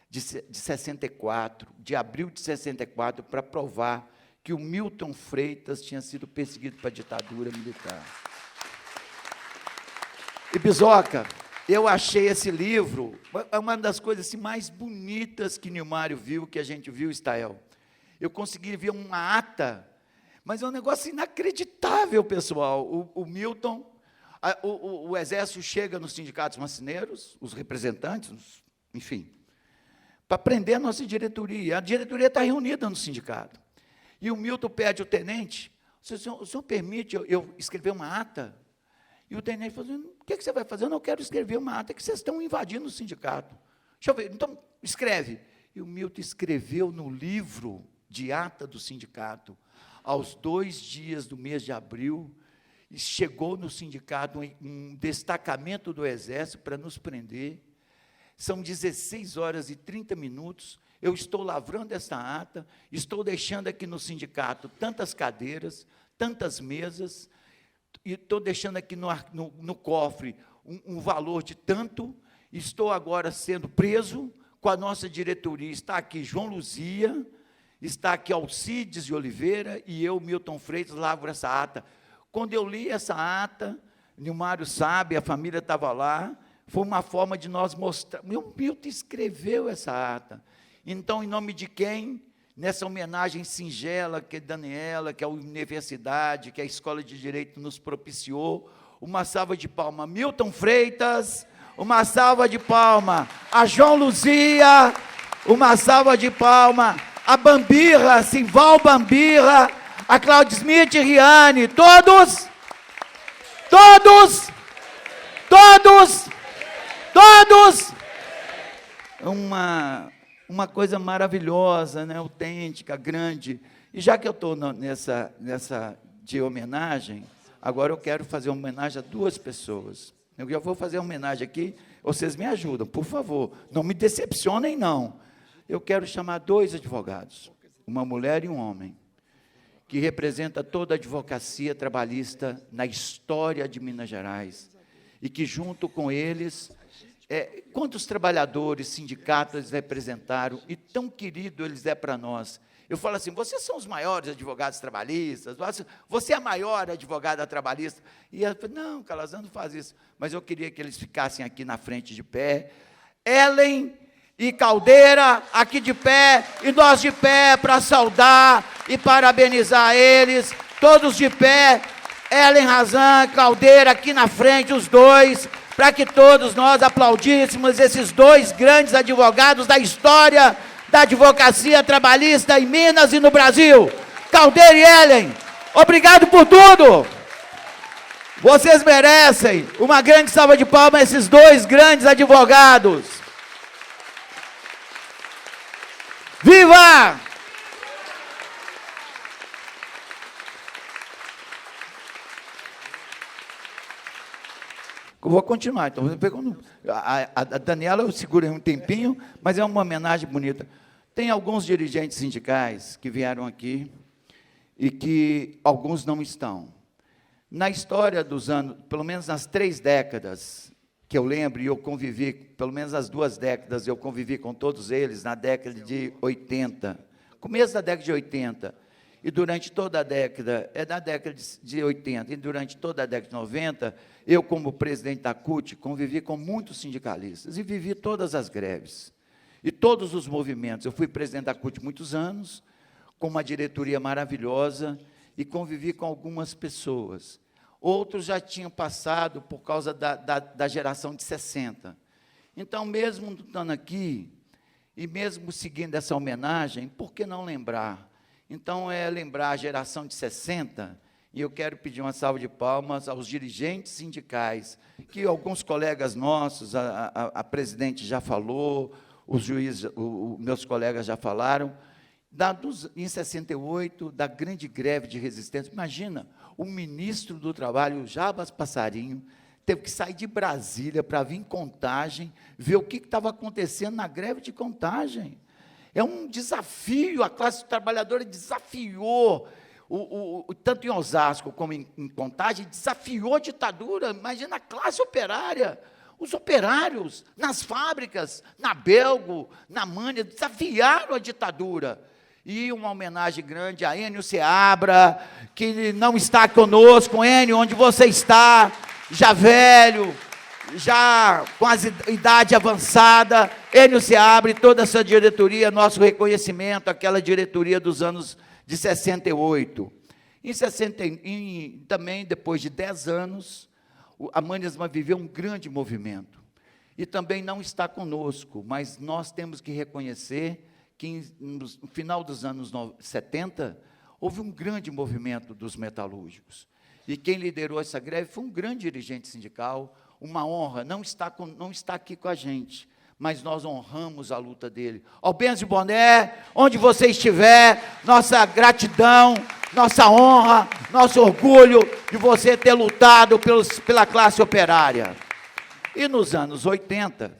de 64, de abril de 64, para provar que o Milton Freitas tinha sido perseguido pela ditadura militar. E Bisoca, Eu achei esse livro, é uma das coisas assim, mais bonitas que Nilmário viu, que a gente viu, Estael. Eu consegui ver uma ata, mas é um negócio inacreditável, pessoal. O Milton, o Exército chega nos sindicatos marceneiros, os representantes, enfim, para prender a nossa diretoria. A diretoria está reunida no sindicato. E o Milton pede ao tenente, o senhor permite eu escrever uma ata? E o tenente falou, o que você vai fazer? Eu não quero escrever uma ata, que vocês estão invadindo o sindicato. Deixa eu ver, então, escreve. E o Milton escreveu no livro de ata do sindicato, aos 2 dias do mês de abril, e chegou no sindicato um destacamento do Exército para nos prender. São 16h30, eu estou lavrando essa ata, estou deixando aqui no sindicato tantas cadeiras, tantas mesas, e estou deixando aqui no cofre um valor de tanto, estou agora sendo preso, com a nossa diretoria, está aqui João Luzia, está aqui Alcides de Oliveira, e eu, Milton Freitas, lavro essa ata. Quando eu li essa ata, Nilmário sabe, a família estava lá, foi uma forma de nós mostrar, o Milton escreveu essa ata. Então, em nome de quem? Nessa homenagem singela que a Daniela, que a universidade, que a Escola de Direito nos propiciou, uma salva de palmas. Milton Freitas, uma salva de palmas. A João Luzia, uma salva de palmas. A Bambirra, Simval Bambirra, a Claudia Smith Riane, todos, uma coisa maravilhosa, né, autêntica, grande. E já que eu estou nessa de homenagem, agora eu quero fazer uma homenagem a 2 pessoas. Eu já vou fazer uma homenagem aqui, vocês me ajudam, por favor, não me decepcionem, não. Eu quero chamar 2 advogados, uma mulher e um homem, que representa toda a advocacia trabalhista na história de Minas Gerais, e que, junto com eles, quantos trabalhadores, sindicatos eles representaram, e tão querido eles é para nós. Eu falo assim, vocês são os maiores advogados trabalhistas, você é a maior advogada trabalhista. E ela falou, não, Calazans não faz isso. Mas eu queria que eles ficassem aqui na frente de pé. Ellen e Caldeira, aqui de pé, e nós de pé para saudar e parabenizar eles, todos de pé. Ellen Razan, Caldeira, aqui na frente, os 2, para que todos nós aplaudíssemos esses 2 grandes advogados da história da advocacia trabalhista em Minas e no Brasil. Caldeira e Ellen, obrigado por tudo. Vocês merecem uma grande salva de palmas a esses 2 grandes advogados. Viva! Eu vou continuar. Então, a Daniela eu seguro um tempinho, mas é uma homenagem bonita. Tem alguns dirigentes sindicais que vieram aqui e que alguns não estão. Na história dos anos, pelo menos nas 3 décadas que eu lembro, e eu convivi, pelo menos as 2 décadas, eu convivi com todos eles, na década de 80, começo da década de 80, e durante toda a década, da década de 80, e durante toda a década de 90, eu, como presidente da CUT, convivi com muitos sindicalistas, e vivi todas as greves, e todos os movimentos. Eu fui presidente da CUT muitos anos, com uma diretoria maravilhosa, e convivi com algumas pessoas. Outros já tinham passado por causa da geração de 60. Então, mesmo estando aqui, e mesmo seguindo essa homenagem, por que não lembrar? Então, lembrar a geração de 60, e eu quero pedir uma salva de palmas aos dirigentes sindicais, que alguns colegas nossos, a presidente já falou, os juízes, meus colegas já falaram, em 68, da grande greve de resistência. Imagina, o ministro do Trabalho, Jabas Passarinho, teve que sair de Brasília para vir em Contagem, ver o que estava acontecendo na greve de Contagem. É um desafio, a classe trabalhadora desafiou, tanto em Osasco como em Contagem, desafiou a ditadura. Imagina a classe operária, os operários nas fábricas, na Belgo, na Mânia, desafiaram a ditadura. E uma homenagem grande a Enio Seabra, que não está conosco. Enio, onde você está, já velho, já com a idade avançada, Enio Seabra, toda essa diretoria, nosso reconhecimento, aquela diretoria dos anos de 68. Também, depois de 10 anos, a Mannesmann viveu um grande movimento. E também não está conosco, mas nós temos que reconhecer que, no final dos anos 70, houve um grande movimento dos metalúrgicos. E quem liderou essa greve foi um grande dirigente sindical, uma honra, não está aqui com a gente, mas nós honramos a luta dele. Albenzio Boné, onde você estiver, nossa gratidão, nossa honra, nosso orgulho de você ter lutado pela classe operária. E nos anos 80,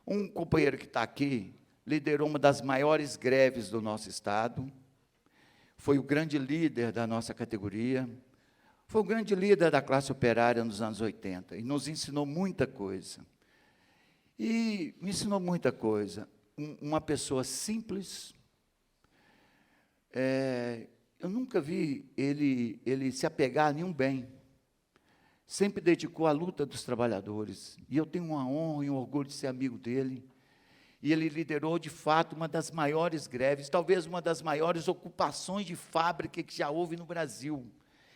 um companheiro que está aqui liderou uma das maiores greves do nosso estado, foi o grande líder da nossa categoria, foi o grande líder da classe operária nos anos 80, e nos ensinou muita coisa. E me ensinou muita coisa. Uma pessoa simples. Eu nunca vi ele se apegar a nenhum bem. Sempre dedicou à luta dos trabalhadores. E eu tenho uma honra e um orgulho de ser amigo dele. E ele liderou, de fato, uma das maiores greves, talvez uma das maiores ocupações de fábrica que já houve no Brasil.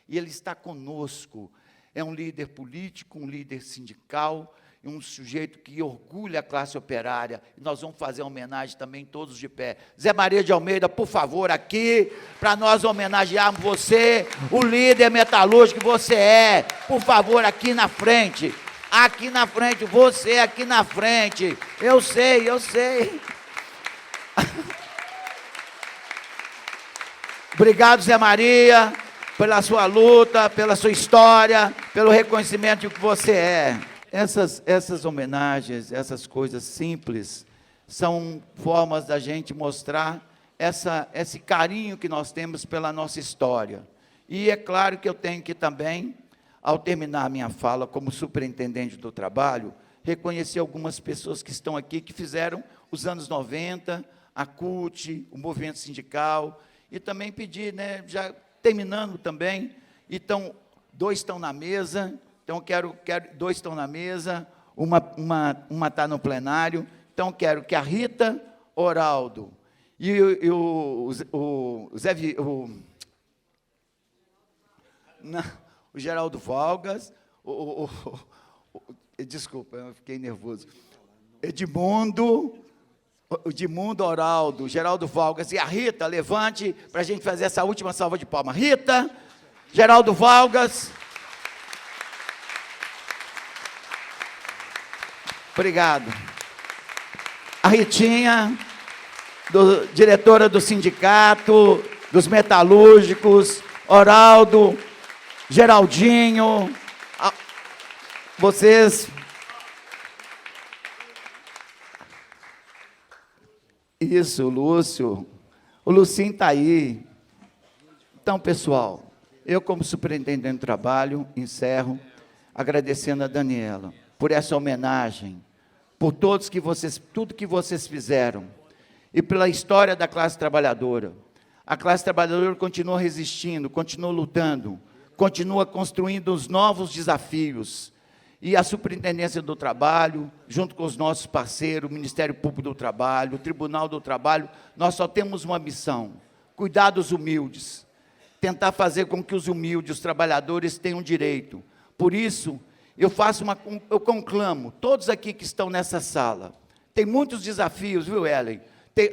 E ele está conosco. É um líder político, um líder sindical, um sujeito que orgulha a classe operária. E nós vamos fazer uma homenagem também, todos de pé. Zé Maria de Almeida, por favor, aqui, para nós homenagearmos você, o líder metalúrgico que você é. Por favor, aqui na frente. Aqui na frente, você aqui na frente. Eu sei. Obrigado, Zé Maria, pela sua luta, pela sua história, pelo reconhecimento de que você é. Essas homenagens, essas coisas simples, são formas da gente mostrar esse carinho que nós temos pela nossa história. E é claro que eu tenho que também, ao terminar a minha fala como superintendente do trabalho, reconhecer algumas pessoas que estão aqui, que fizeram os anos 90, a CUT, o movimento sindical, e também pedir, já terminando também, então, 2 estão na mesa. Então, quero 2 estão na mesa, uma está no plenário. Então, quero que a Rita Oraldo e o Geraldo Valgas, desculpa, eu fiquei nervoso. Edmundo Oraldo, Geraldo Valgas e a Rita, levante para a gente fazer essa última salva de palmas. Rita, Geraldo Valgas. Obrigado. A Ritinha, diretora do sindicato, dos metalúrgicos, Oraldo, Geraldinho, vocês. Isso, Lúcio. O Lucinho está aí. Então, pessoal, eu, como superintendente do trabalho, encerro agradecendo a Daniela por essa homenagem, por tudo que vocês fizeram, e pela história da classe trabalhadora. A classe trabalhadora continua resistindo, continua lutando, continua construindo os novos desafios. E a Superintendência do Trabalho, junto com os nossos parceiros, o Ministério Público do Trabalho, o Tribunal do Trabalho, nós só temos uma missão: cuidar dos humildes, tentar fazer com que os humildes, os trabalhadores, tenham direito. Por isso, eu conclamo, todos aqui que estão nessa sala, tem muitos desafios, viu, Ellen?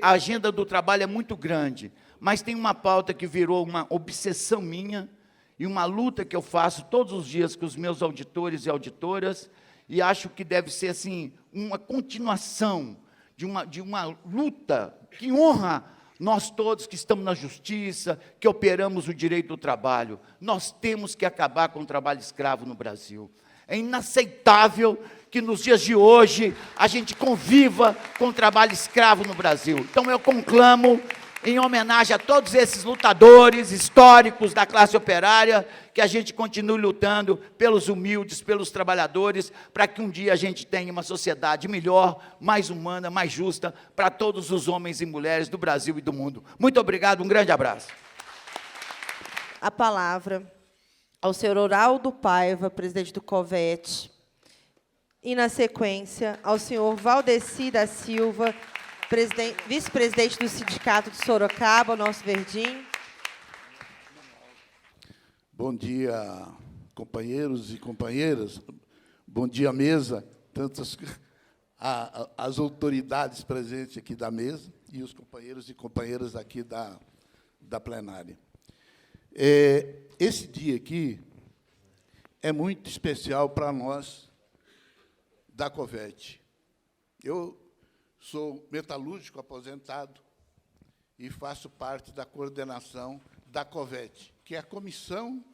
A agenda do trabalho é muito grande, mas tem uma pauta que virou uma obsessão minha, e uma luta que eu faço todos os dias com os meus auditores e auditoras, e acho que deve ser, assim, uma continuação de uma luta que honra nós todos que estamos na justiça, que operamos o direito do trabalho. Nós temos que acabar com o trabalho escravo no Brasil. É inaceitável que nos dias de hoje a gente conviva com o trabalho escravo no Brasil. Então eu conclamo, em homenagem a todos esses lutadores históricos da classe operária, que a gente continue lutando pelos humildes, pelos trabalhadores, para que um dia a gente tenha uma sociedade melhor, mais humana, mais justa, para todos os homens e mulheres do Brasil e do mundo. Muito obrigado, um grande abraço. A palavra ao senhor Oraldo Paiva, presidente do COVET, E, na sequência, ao senhor Valdeci da Silva, vice-presidente do Sindicato de Sorocaba, o nosso verdinho. Bom dia, companheiros e companheiras. Bom dia, mesa, tantas as autoridades presentes aqui da mesa e os companheiros e companheiras aqui da plenária. Esse dia aqui é muito especial para nós da COVET. Eu sou metalúrgico aposentado e faço parte da coordenação da COVET, que é a Comissão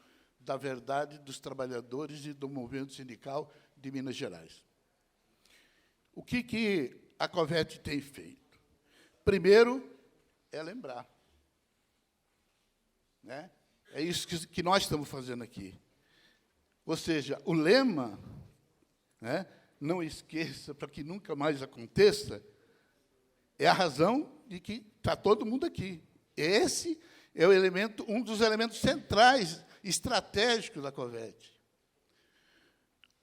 da Verdade dos Trabalhadores e do Movimento Sindical de Minas Gerais. O que a COVET tem feito? Primeiro, é lembrar. Né? É isso que nós estamos fazendo aqui. Ou seja, o lema, né, não esqueça, para que nunca mais aconteça, é a razão de que está todo mundo aqui. Esse é o elemento, um dos elementos centrais, estratégicos da COVET.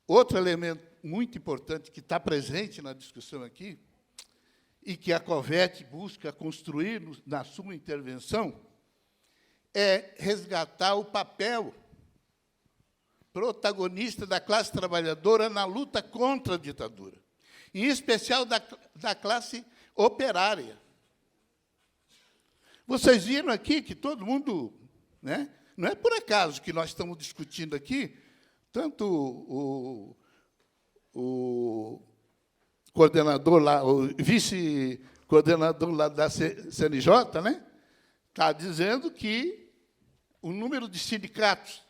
Outro elemento muito importante que está presente na discussão aqui, e que a COVET busca construir na sua intervenção, é resgatar o papel protagonista da classe trabalhadora na luta contra a ditadura, em especial da classe operária. Vocês viram aqui que todo mundo, né, não é por acaso que nós estamos discutindo aqui, tanto o coordenador lá, o vice-coordenador lá da CNJ, né, está dizendo que o número de sindicatos,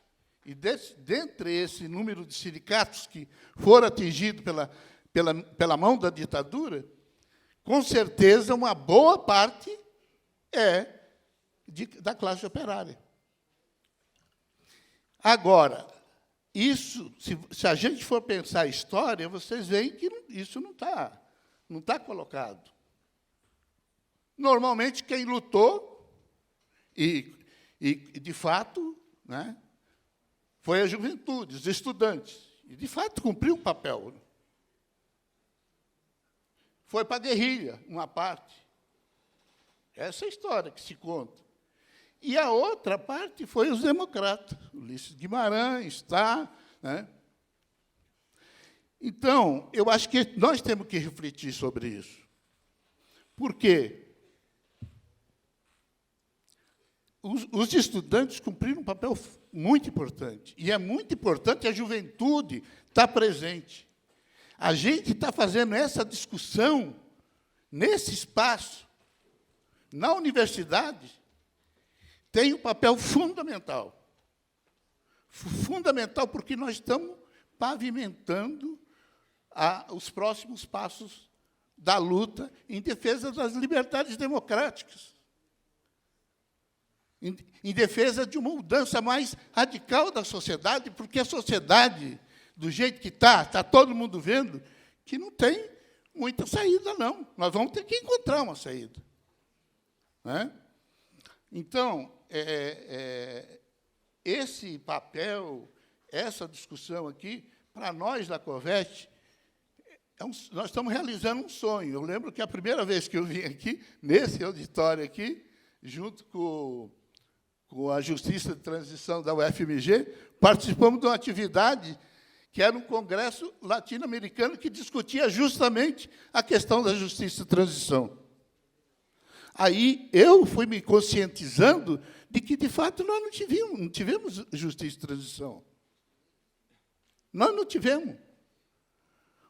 e dentre esse número de sindicatos que foram atingidos pela mão da ditadura, com certeza uma boa parte é da classe operária. Agora, isso, se a gente for pensar a história, vocês veem que isso não está colocado. Normalmente, quem lutou, e de fato, né, foi a juventude, os estudantes, e, de fato, cumpriu um papel. Foi para a guerrilha, uma parte. Essa é a história que se conta. E a outra parte foi os democratas, Ulisses Guimarães, tá, né? Então, eu acho que nós temos que refletir sobre isso. Por quê? Os estudantes cumpriram um papel muito importante, e é muito importante a juventude estar presente. A gente está fazendo essa discussão nesse espaço, na universidade, tem um papel fundamental. Fundamental porque nós estamos pavimentando os próximos passos da luta em defesa das liberdades democráticas, em defesa de uma mudança mais radical da sociedade, porque a sociedade, do jeito que está todo mundo vendo, que não tem muita saída, não. Nós vamos ter que encontrar uma saída. Né? Então, esse papel, essa discussão aqui, para nós da COVET, nós estamos realizando um sonho. Eu lembro que a primeira vez que eu vim aqui, nesse auditório aqui, junto com a Justiça de Transição da UFMG, participamos de uma atividade que era um congresso latino-americano que discutia justamente a questão da justiça de transição. Aí eu fui me conscientizando de que, de fato, nós não tivemos justiça de transição. Nós não tivemos.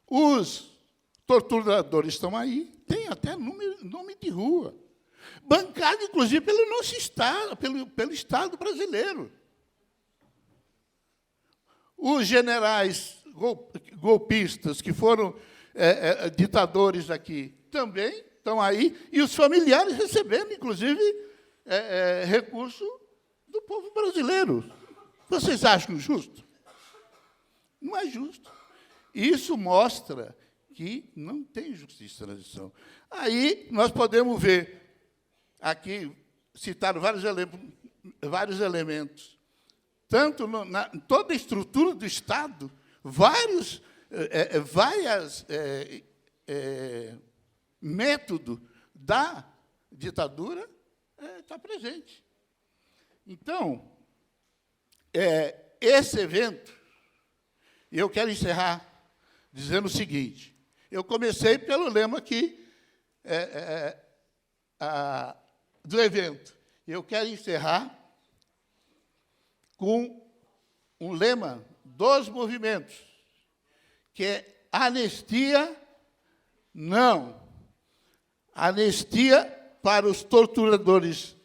Os torturadores estão aí, tem até nome de rua. Bancado, inclusive, pelo nosso Estado, pelo Estado brasileiro. Os generais golpistas, que foram ditadores aqui, também estão aí, e os familiares recebendo, inclusive, recurso do povo brasileiro. Vocês acham justo? Não é justo. Isso mostra que não tem justiça de transição. Aí nós podemos ver, aqui citaram vários elementos, tanto em toda a estrutura do Estado, vários vários métodos da ditadura está presente. Então, esse evento, eu quero encerrar dizendo o seguinte: eu comecei pelo lema aqui do evento. Eu quero encerrar com um lema dos movimentos, que é anistia, não. Anistia para os torturadores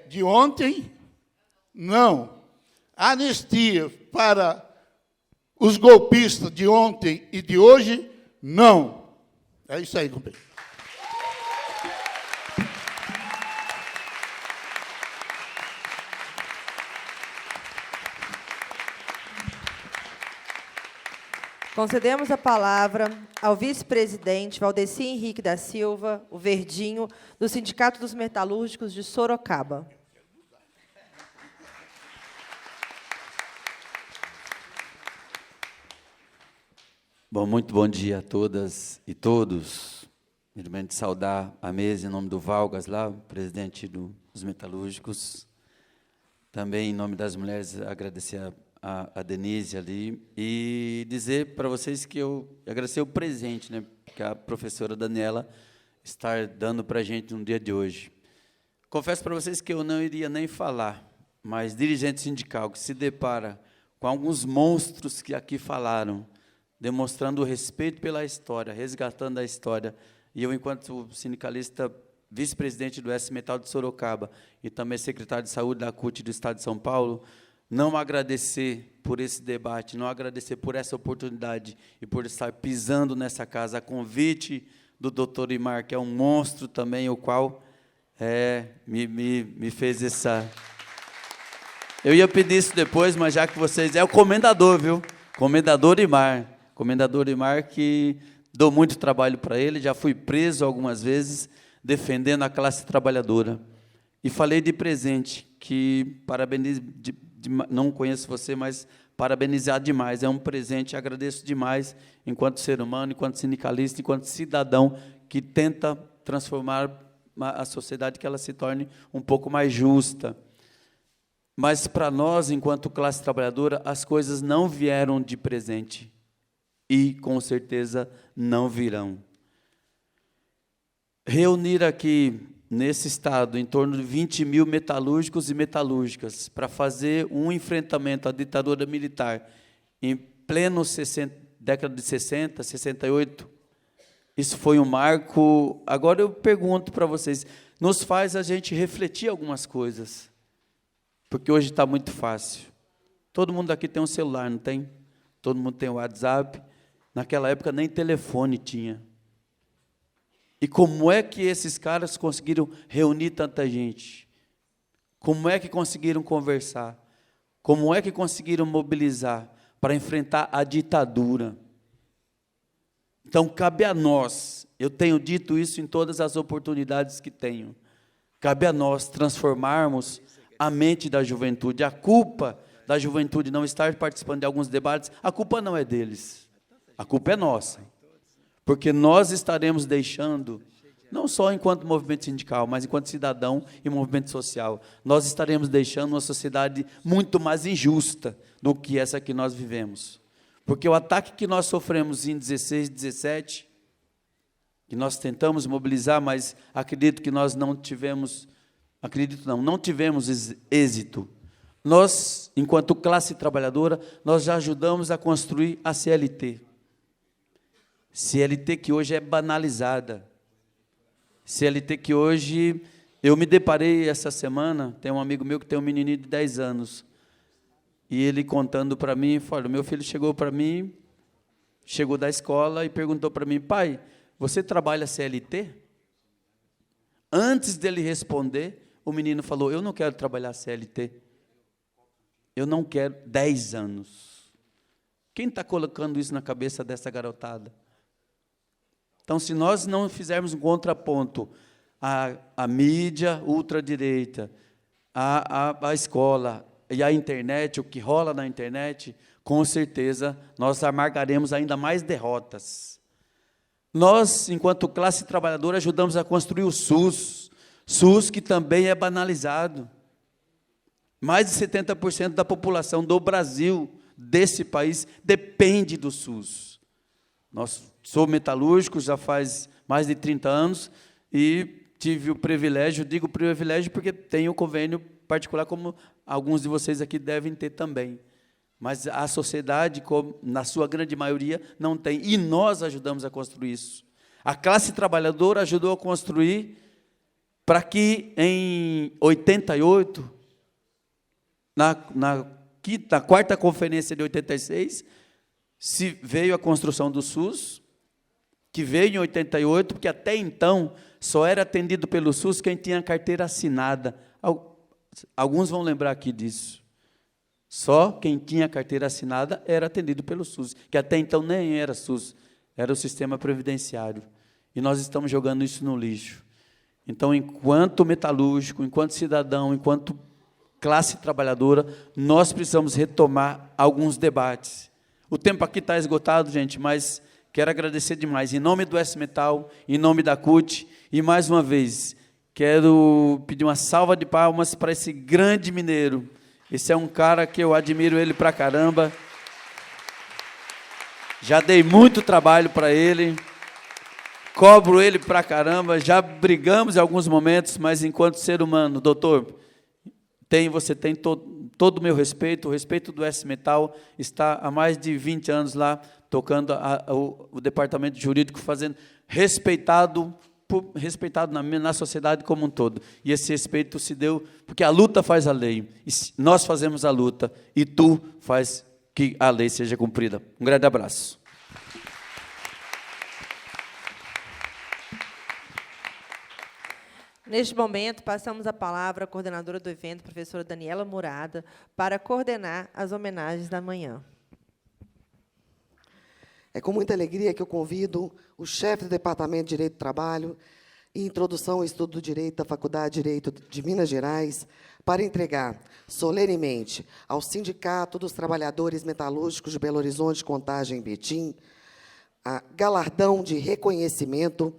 de ontem, não. Anistia para os golpistas de ontem e de hoje, não. É isso aí, companheiro. Concedemos a palavra ao vice-presidente Valdeci Henrique da Silva, o Verdinho, do Sindicato dos Metalúrgicos de Sorocaba. Bom, muito bom dia a todas e todos. Primeiramente, saudar a mesa em nome do Valgas, lá, presidente dos metalúrgicos. Também, em nome das mulheres, agradecer a Denise ali e dizer para vocês que eu agradecer o presente, né, que a professora Daniela está dando para a gente no dia de hoje. Confesso para vocês que eu não iria nem falar, mas dirigente sindical que se depara com alguns monstros que aqui falaram, demonstrando o respeito pela história, resgatando a história, e eu, enquanto sindicalista, vice-presidente do S-Metal de Sorocaba e também secretário de Saúde da CUT do Estado de São Paulo, não agradecer por esse debate, não agradecer por essa oportunidade e por estar pisando nessa casa, a convite do doutor Imar, que é um monstro também, o qual me fez essa... Eu ia pedir isso depois, mas já que vocês... É o comendador, viu? Comendador Imar. Comendador Imar, que dou muito trabalho para ele, já fui preso algumas vezes, defendendo a classe trabalhadora. E falei de presente, que parabenizo... não conheço você, mas parabenizar demais. É um presente, agradeço demais, enquanto ser humano, enquanto sindicalista, enquanto cidadão, que tenta transformar a sociedade, que ela se torne um pouco mais justa. Mas, para nós, enquanto classe trabalhadora, as coisas não vieram de presente. E, com certeza, não virão. Reunir aqui, nesse estado, em torno de 20 mil metalúrgicos e metalúrgicas, para fazer um enfrentamento à ditadura militar, em pleno década de 60, 68, isso foi um marco. Agora eu pergunto para vocês, nos faz a gente refletir algumas coisas, porque hoje está muito fácil. Todo mundo aqui tem um celular, não tem? Todo mundo tem o WhatsApp. Naquela época nem telefone tinha. E como é que esses caras conseguiram reunir tanta gente? Como é que conseguiram conversar? Como é que conseguiram mobilizar para enfrentar a ditadura? Então, cabe a nós, eu tenho dito isso em todas as oportunidades que tenho, cabe a nós transformarmos a mente da juventude. A culpa da juventude não estar participando de alguns debates, a culpa não é deles, a culpa é nossa. Porque nós estaremos deixando, não só enquanto movimento sindical, mas enquanto cidadão e movimento social, nós estaremos deixando uma sociedade muito mais injusta do que essa que nós vivemos. Porque o ataque que nós sofremos em 16, 17, que nós tentamos mobilizar, mas acredito que nós não tivemos, não tivemos êxito. Nós, enquanto classe trabalhadora, nós já ajudamos a construir a CLT. CLT que hoje é banalizada. CLT que hoje... Eu me deparei essa semana, tem um amigo meu que tem um menininho de 10 anos, e ele contando para mim, falou, meu filho chegou para mim, chegou da escola e perguntou para mim, pai, você trabalha CLT? Antes dele responder, o menino falou, eu não quero trabalhar CLT. Eu não quero. 10 anos. Quem está colocando isso na cabeça dessa garotada? Então, se nós não fizermos um contraponto à mídia ultradireita, à escola, e a internet, o que rola na internet, com certeza nós amargaremos ainda mais derrotas. Nós, enquanto classe trabalhadora, ajudamos a construir o SUS que também é banalizado. Mais de 70% da população do Brasil, desse país, depende do SUS. Nós sou metalúrgico, já faz mais de 30 anos, e tive o privilégio, digo privilégio porque tenho convênio particular, como alguns de vocês aqui devem ter também. Mas a sociedade, na sua grande maioria, não tem. E nós ajudamos a construir isso. A classe trabalhadora ajudou a construir para que, em 88, na quarta conferência de 86, se veio a construção do SUS, que veio em 88, porque até então só era atendido pelo SUS quem tinha carteira assinada. Alguns vão lembrar aqui disso. Só quem tinha carteira assinada era atendido pelo SUS, que até então nem era SUS, era o sistema previdenciário. E nós estamos jogando isso no lixo. Então, enquanto metalúrgico, enquanto cidadão, enquanto classe trabalhadora, nós precisamos retomar alguns debates. O tempo aqui está esgotado, gente, mas quero agradecer demais. Em nome do S-Metal, em nome da CUT, e mais uma vez, quero pedir uma salva de palmas para esse grande mineiro. Esse é um cara que eu admiro ele pra caramba. Já dei muito trabalho para ele. Cobro ele pra caramba. Já brigamos em alguns momentos, mas enquanto ser humano, doutor, você tem todo o meu respeito. O respeito do S-Metal está há mais de 20 anos lá, tocando o departamento jurídico, fazendo respeitado na sociedade como um todo. E esse respeito se deu porque a luta faz a lei. E nós fazemos a luta e tu faz que a lei seja cumprida. Um grande abraço. Neste momento, passamos a palavra à coordenadora do evento, professora Daniela Murada, para coordenar as homenagens da manhã. É com muita alegria que eu convido o chefe do Departamento de Direito do Trabalho e Introdução ao Estudo do Direito da Faculdade de Direito de Minas Gerais para entregar solenemente ao Sindicato dos Trabalhadores Metalúrgicos de Belo Horizonte, Contagem e Betim, a galardão de reconhecimento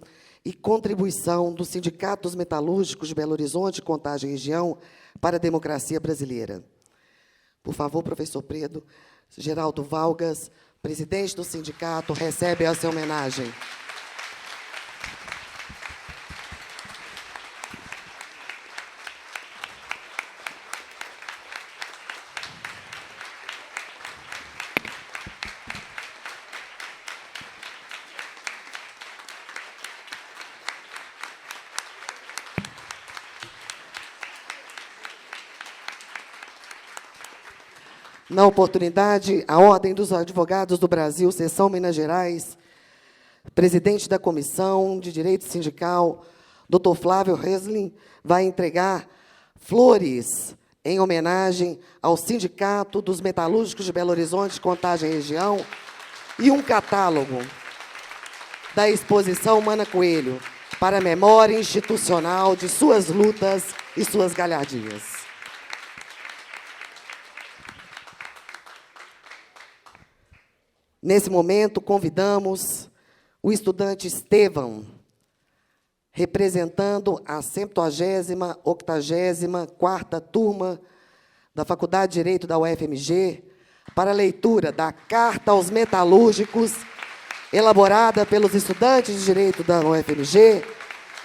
e contribuição do Sindicato dos Metalúrgicos de Belo Horizonte, Contagem e Região para a democracia brasileira. Por favor, professor Predo, Geraldo Valgas, presidente do sindicato, recebe essa homenagem. Na oportunidade, a Ordem dos Advogados do Brasil, Seção Minas Gerais, presidente da Comissão de Direito Sindical, Dr. Flávio Resling, vai entregar flores em homenagem ao Sindicato dos Metalúrgicos de Belo Horizonte, Contagem e Região, e um catálogo da exposição Mana Coelho, para a memória institucional de suas lutas e suas galhardias. Nesse momento, convidamos o estudante Estevão, representando a 180ª turma da Faculdade de Direito da UFMG, para a leitura da Carta aos Metalúrgicos, elaborada pelos estudantes de Direito da UFMG,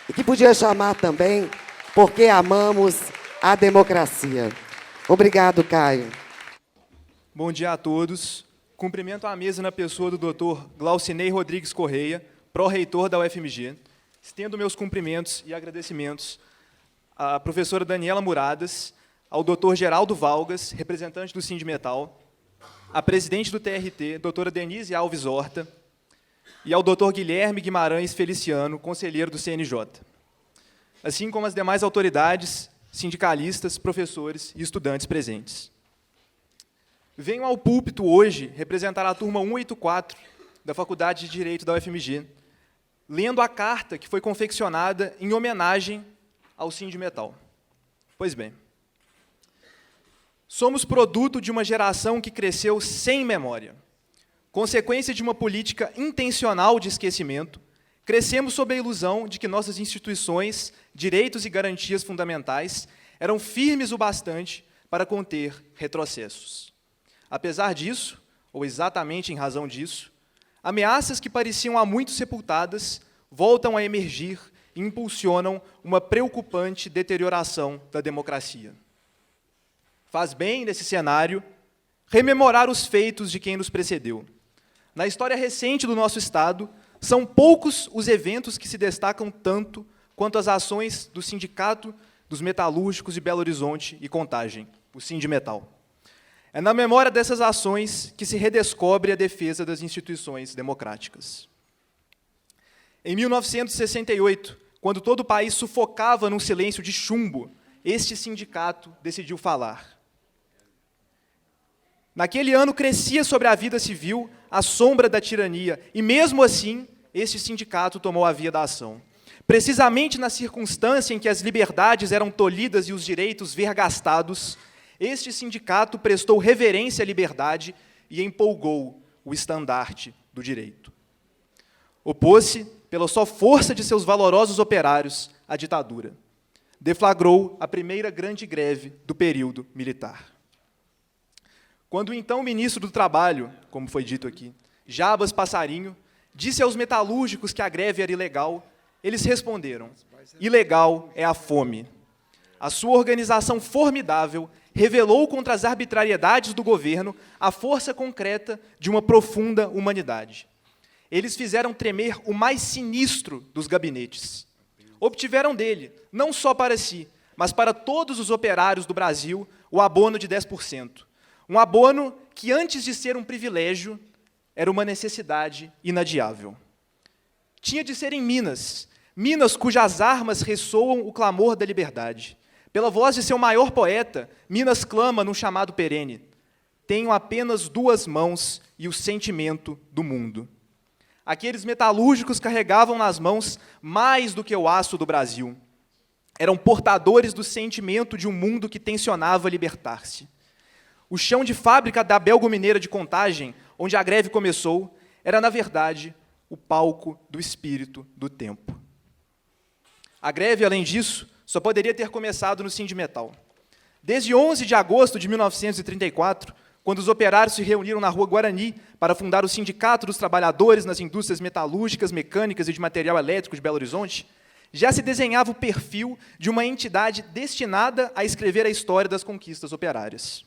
e que podia chamar também Porque Amamos a Democracia. Obrigado, Caio. Bom dia a todos. Cumprimento a mesa na pessoa do Dr. Glaucinei Rodrigues Correia, pró-reitor da UFMG. Estendo meus cumprimentos e agradecimentos à professora Daniela Muradas, ao Dr. Geraldo Valgas, representante do Sindimetal, à presidente do TRT, doutora Denise Alves Horta, e ao Dr. Guilherme Guimarães Feliciano, conselheiro do CNJ, assim como as demais autoridades, sindicalistas, professores e estudantes presentes. Venho ao púlpito hoje representar a turma 184 da Faculdade de Direito da UFMG, lendo a carta que foi confeccionada em homenagem ao Sindimetal. Pois bem, Somos produto de uma geração que cresceu sem memória. Consequência de uma política intencional de esquecimento, crescemos sob a ilusão de que nossas instituições, direitos e garantias fundamentais eram firmes o bastante para conter retrocessos. Apesar disso, ou exatamente em razão disso, ameaças que pareciam há muito sepultadas voltam a emergir e impulsionam uma preocupante deterioração da democracia. Faz bem, nesse cenário, rememorar os feitos de quem nos precedeu. Na história recente do nosso Estado, são poucos os eventos que se destacam tanto quanto as ações do Sindicato dos Metalúrgicos de Belo Horizonte e Contagem, o Sindimetal. É na memória dessas ações que se redescobre a defesa das instituições democráticas. Em 1968, quando todo o país sufocava num silêncio de chumbo, este sindicato decidiu falar. Naquele ano crescia sobre a vida civil a sombra da tirania, e mesmo assim, este sindicato tomou a via da ação. Precisamente na circunstância em que as liberdades eram tolhidas e os direitos vergastados, este sindicato prestou reverência à liberdade e empolgou o estandarte do direito. Opôs-se, pela só força de seus valorosos operários, à ditadura. Deflagrou a primeira grande greve do período militar. Quando o então ministro do Trabalho, como foi dito aqui, Jabas Passarinho, disse aos metalúrgicos que a greve era ilegal, eles responderam: ilegal é a fome. A sua organização formidável revelou contra as arbitrariedades do governo a força concreta de uma profunda humanidade. Eles fizeram tremer o mais sinistro dos gabinetes. Obtiveram dele, não só para si, mas para todos os operários do Brasil, o abono de 10%. Um abono que, antes de ser um privilégio, era uma necessidade inadiável. Tinha de ser em Minas, Minas cujas armas ressoam o clamor da liberdade. Pela voz de seu maior poeta, Minas clama num chamado perene: tenho apenas 2 mãos e o sentimento do mundo. Aqueles metalúrgicos carregavam nas mãos mais do que o aço do Brasil. Eram portadores do sentimento de um mundo que tensionava libertar-se. O chão de fábrica da Belgo-Mineira de Contagem, onde a greve começou, era, na verdade, o palco do espírito do tempo. A greve, além disso, só poderia ter começado no Sindimetal. Desde 11 de agosto de 1934, quando os operários se reuniram na Rua Guarani para fundar o Sindicato dos Trabalhadores nas Indústrias Metalúrgicas, Mecânicas e de Material Elétrico de Belo Horizonte, já se desenhava o perfil de uma entidade destinada a escrever a história das conquistas operárias.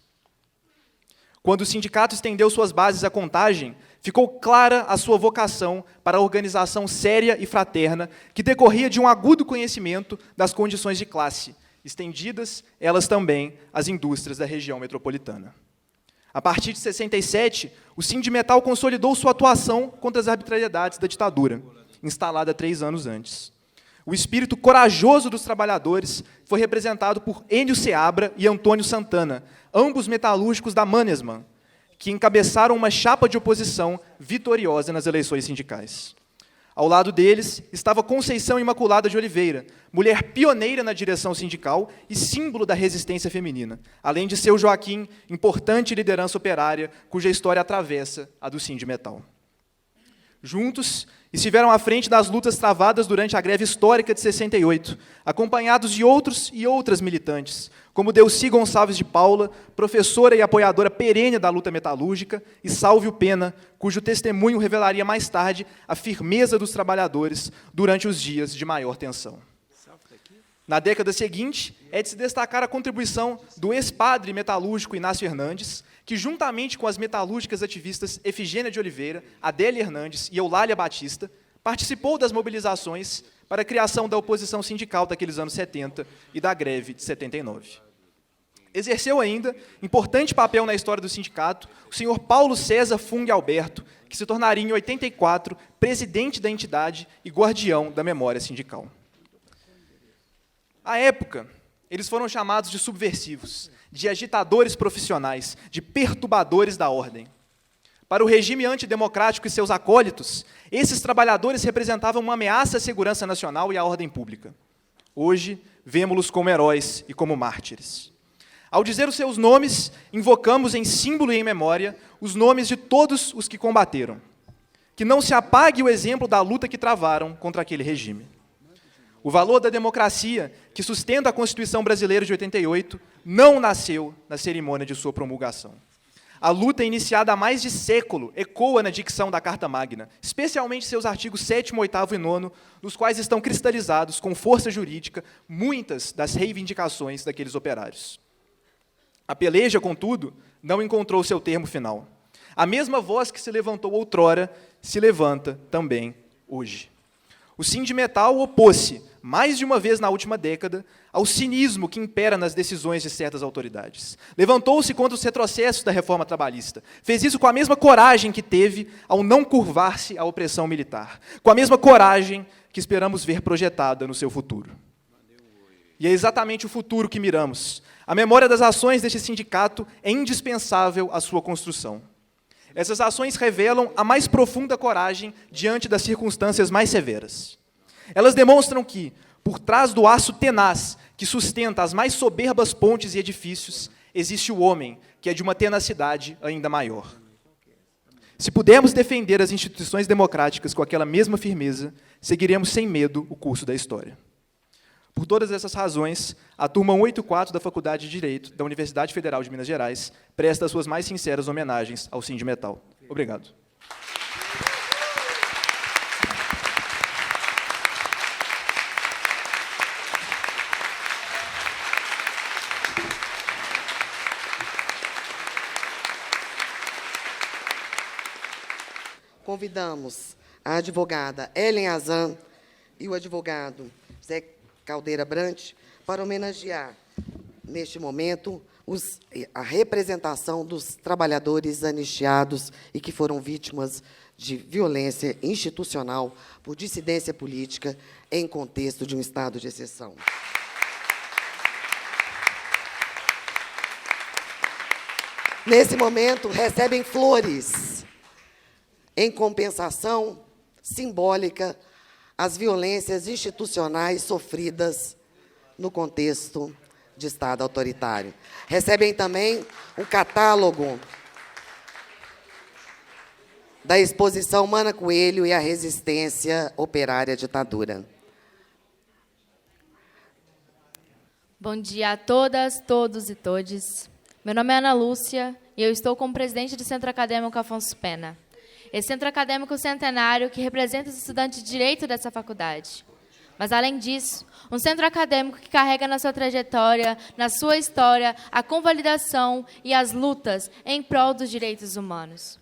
Quando o sindicato estendeu suas bases à Contagem, ficou clara a sua vocação para a organização séria e fraterna, que decorria de um agudo conhecimento das condições de classe, estendidas, elas também, às indústrias da região metropolitana. A partir de 67, o Sindimetal consolidou sua atuação contra as arbitrariedades da ditadura, instalada 3 anos antes. O espírito corajoso dos trabalhadores foi representado por Enio Seabra e Antônio Santana, ambos metalúrgicos da Mannesmann, que encabeçaram uma chapa de oposição vitoriosa nas eleições sindicais. Ao lado deles estava Conceição Imaculada de Oliveira, mulher pioneira na direção sindical e símbolo da resistência feminina, além de seu Joaquim, importante liderança operária, cuja história atravessa a do Sindimetal. Juntos, estiveram à frente das lutas travadas durante a greve histórica de 68, acompanhados de outros e outras militantes, como Delcy Gonçalves de Paula, professora e apoiadora perene da luta metalúrgica, e Sálvio Pena, cujo testemunho revelaria mais tarde a firmeza dos trabalhadores durante os dias de maior tensão. Na década seguinte, é de se destacar a contribuição do ex-padre metalúrgico Inácio Hernandes, que, juntamente com as metalúrgicas ativistas Efigênia de Oliveira, Adélia Hernandes e Eulália Batista, participou das mobilizações para a criação da oposição sindical daqueles anos 70 e da greve de 79. Exerceu ainda importante papel na história do sindicato o senhor Paulo César Fung Alberto, que se tornaria em 84 presidente da entidade e guardião da memória sindical. À época, eles foram chamados de subversivos, de agitadores profissionais, de perturbadores da ordem. Para o regime antidemocrático e seus acólitos, esses trabalhadores representavam uma ameaça à segurança nacional e à ordem pública. Hoje, vemos-los como heróis e como mártires. Ao dizer os seus nomes, invocamos em símbolo e em memória os nomes de todos os que combateram. Que não se apague o exemplo da luta que travaram contra aquele regime. O valor da democracia, que sustenta a Constituição Brasileira de 88, não nasceu na cerimônia de sua promulgação. A luta iniciada há mais de século ecoa na dicção da Carta Magna, especialmente seus artigos 7º, 8º e 9º, nos quais estão cristalizados com força jurídica muitas das reivindicações daqueles operários. A peleja, contudo, não encontrou seu termo final. A mesma voz que se levantou outrora se levanta também hoje. O Sindimetal opôs-se, mais de uma vez na última década, ao cinismo que impera nas decisões de certas autoridades. Levantou-se contra os retrocessos da reforma trabalhista. Fez isso com a mesma coragem que teve ao não curvar-se à opressão militar. Com a mesma coragem que esperamos ver projetada no seu futuro. E é exatamente o futuro que miramos. A memória das ações deste sindicato é indispensável à sua construção. Essas ações revelam a mais profunda coragem diante das circunstâncias mais severas. Elas demonstram que, por trás do aço tenaz que sustenta as mais soberbas pontes e edifícios, existe o homem, que é de uma tenacidade ainda maior. Se pudermos defender as instituições democráticas com aquela mesma firmeza, seguiremos sem medo o curso da história. Por todas essas razões, a turma 184 da Faculdade de Direito da Universidade Federal de Minas Gerais presta as suas mais sinceras homenagens ao Sindimetal. Obrigado. Convidamos a advogada Ellen Azan e o advogado Zé Caldeira Brant para homenagear, neste momento, a representação dos trabalhadores anistiados e que foram vítimas de violência institucional por dissidência política em contexto de um estado de exceção. Nesse momento, recebem flores em compensação simbólica às violências institucionais sofridas no contexto de Estado autoritário. Recebem também um catálogo da exposição Mana Coelho e a Resistência Operária à Ditadura. Bom dia a todas, todos e todes. Meu nome é Ana Lúcia e eu estou como presidente do Centro Acadêmico Afonso Pena. Esse centro acadêmico centenário que representa os estudantes de direito dessa faculdade. Mas, além disso, um centro acadêmico que carrega na sua trajetória, na sua história, a convalidação e as lutas em prol dos direitos humanos.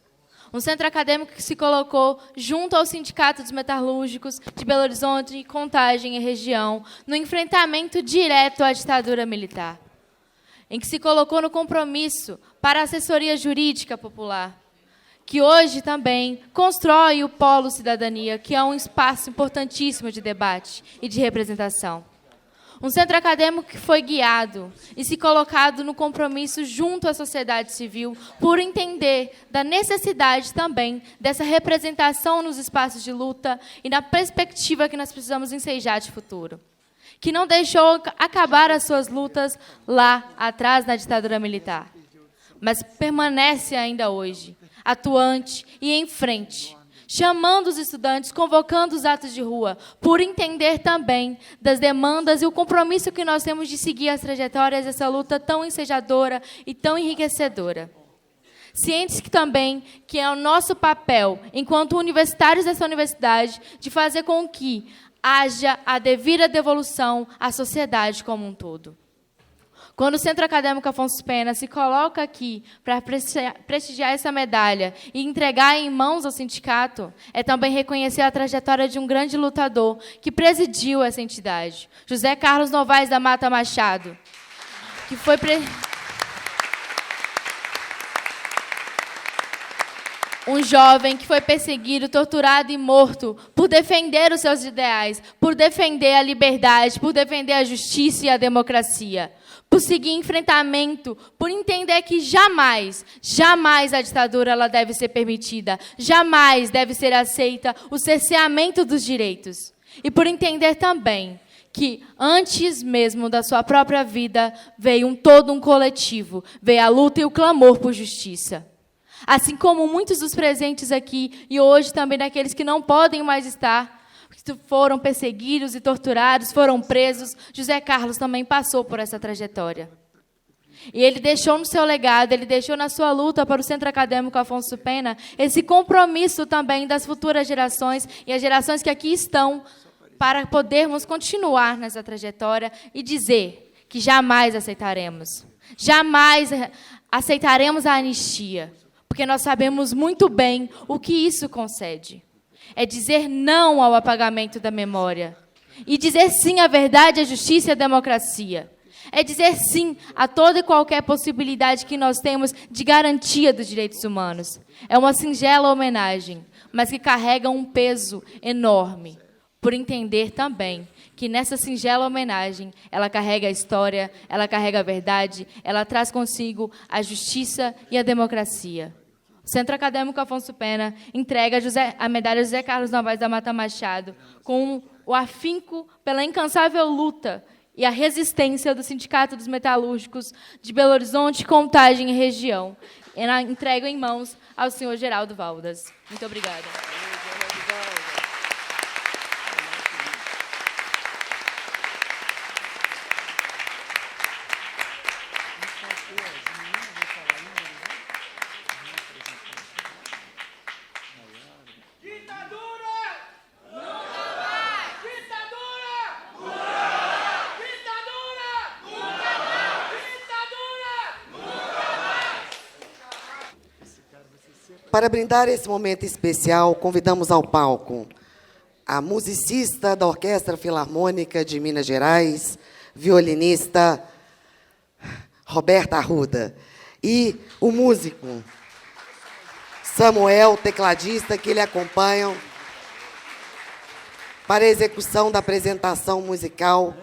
Um centro acadêmico que se colocou junto ao Sindicato dos Metalúrgicos de Belo Horizonte, Contagem e região, no enfrentamento direto à ditadura militar, em que se colocou no compromisso para a assessoria jurídica popular, que hoje também constrói o Polo Cidadania, que é um espaço importantíssimo de debate e de representação. Um centro acadêmico que foi guiado e se colocado no compromisso junto à sociedade civil por entender da necessidade também dessa representação nos espaços de luta e na perspectiva que nós precisamos ensejar de futuro. Que não deixou acabar as suas lutas lá atrás na ditadura militar, mas permanece ainda hoje, atuante e em frente, chamando os estudantes, convocando os atos de rua, por entender também das demandas e o compromisso que nós temos de seguir as trajetórias dessa luta tão ensejadora e tão enriquecedora. Cientes que também que é o nosso papel, enquanto universitários dessa universidade, de fazer com que haja a devida devolução à sociedade como um todo. Quando o Centro Acadêmico Afonso Pena se coloca aqui para prestigiar essa medalha e entregar em mãos ao sindicato, é também reconhecer a trajetória de um grande lutador que presidiu essa entidade, José Carlos Novaes da Mata Machado, que foi um jovem que foi perseguido, torturado e morto por defender os seus ideais, por defender a liberdade, por defender a justiça e a democracia, por seguir enfrentamento, por entender que jamais, jamais a ditadura ela deve ser permitida, jamais deve ser aceita o cerceamento dos direitos. E por entender também que antes mesmo da sua própria vida veio todo um coletivo, veio a luta e o clamor por justiça. Assim como muitos dos presentes aqui, e hoje também daqueles que não podem mais estar, que foram perseguidos e torturados, foram presos, José Carlos também passou por essa trajetória. E ele deixou no seu legado, ele deixou na sua luta para o Centro Acadêmico Afonso Pena esse compromisso também das futuras gerações e as gerações que aqui estão, para podermos continuar nessa trajetória e dizer que jamais aceitaremos a anistia, porque nós sabemos muito bem o que isso concede. É dizer não ao apagamento da memória e dizer sim à verdade, à justiça e à democracia. É dizer sim a toda e qualquer possibilidade que nós temos de garantia dos direitos humanos. É uma singela homenagem, mas que carrega um peso enorme, por entender também que nessa singela homenagem ela carrega a história, ela carrega a verdade, ela traz consigo a justiça e a democracia. O Centro Acadêmico Afonso Pena entrega a medalha José Carlos Novaes da Mata Machado com o afinco pela incansável luta e a resistência do Sindicato dos Metalúrgicos de Belo Horizonte, Contagem e região. Ela entrega em mãos ao senhor Geraldo Valdas. Muito obrigada. Para brindar esse momento especial, convidamos ao palco a musicista da Orquestra Filarmônica de Minas Gerais, violinista Roberta Arruda, e o músico Samuel, tecladista, que lhe acompanham para a execução da apresentação musical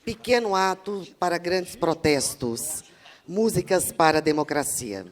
Pequeno Ato para Grandes Protestos, Músicas para a Democracia.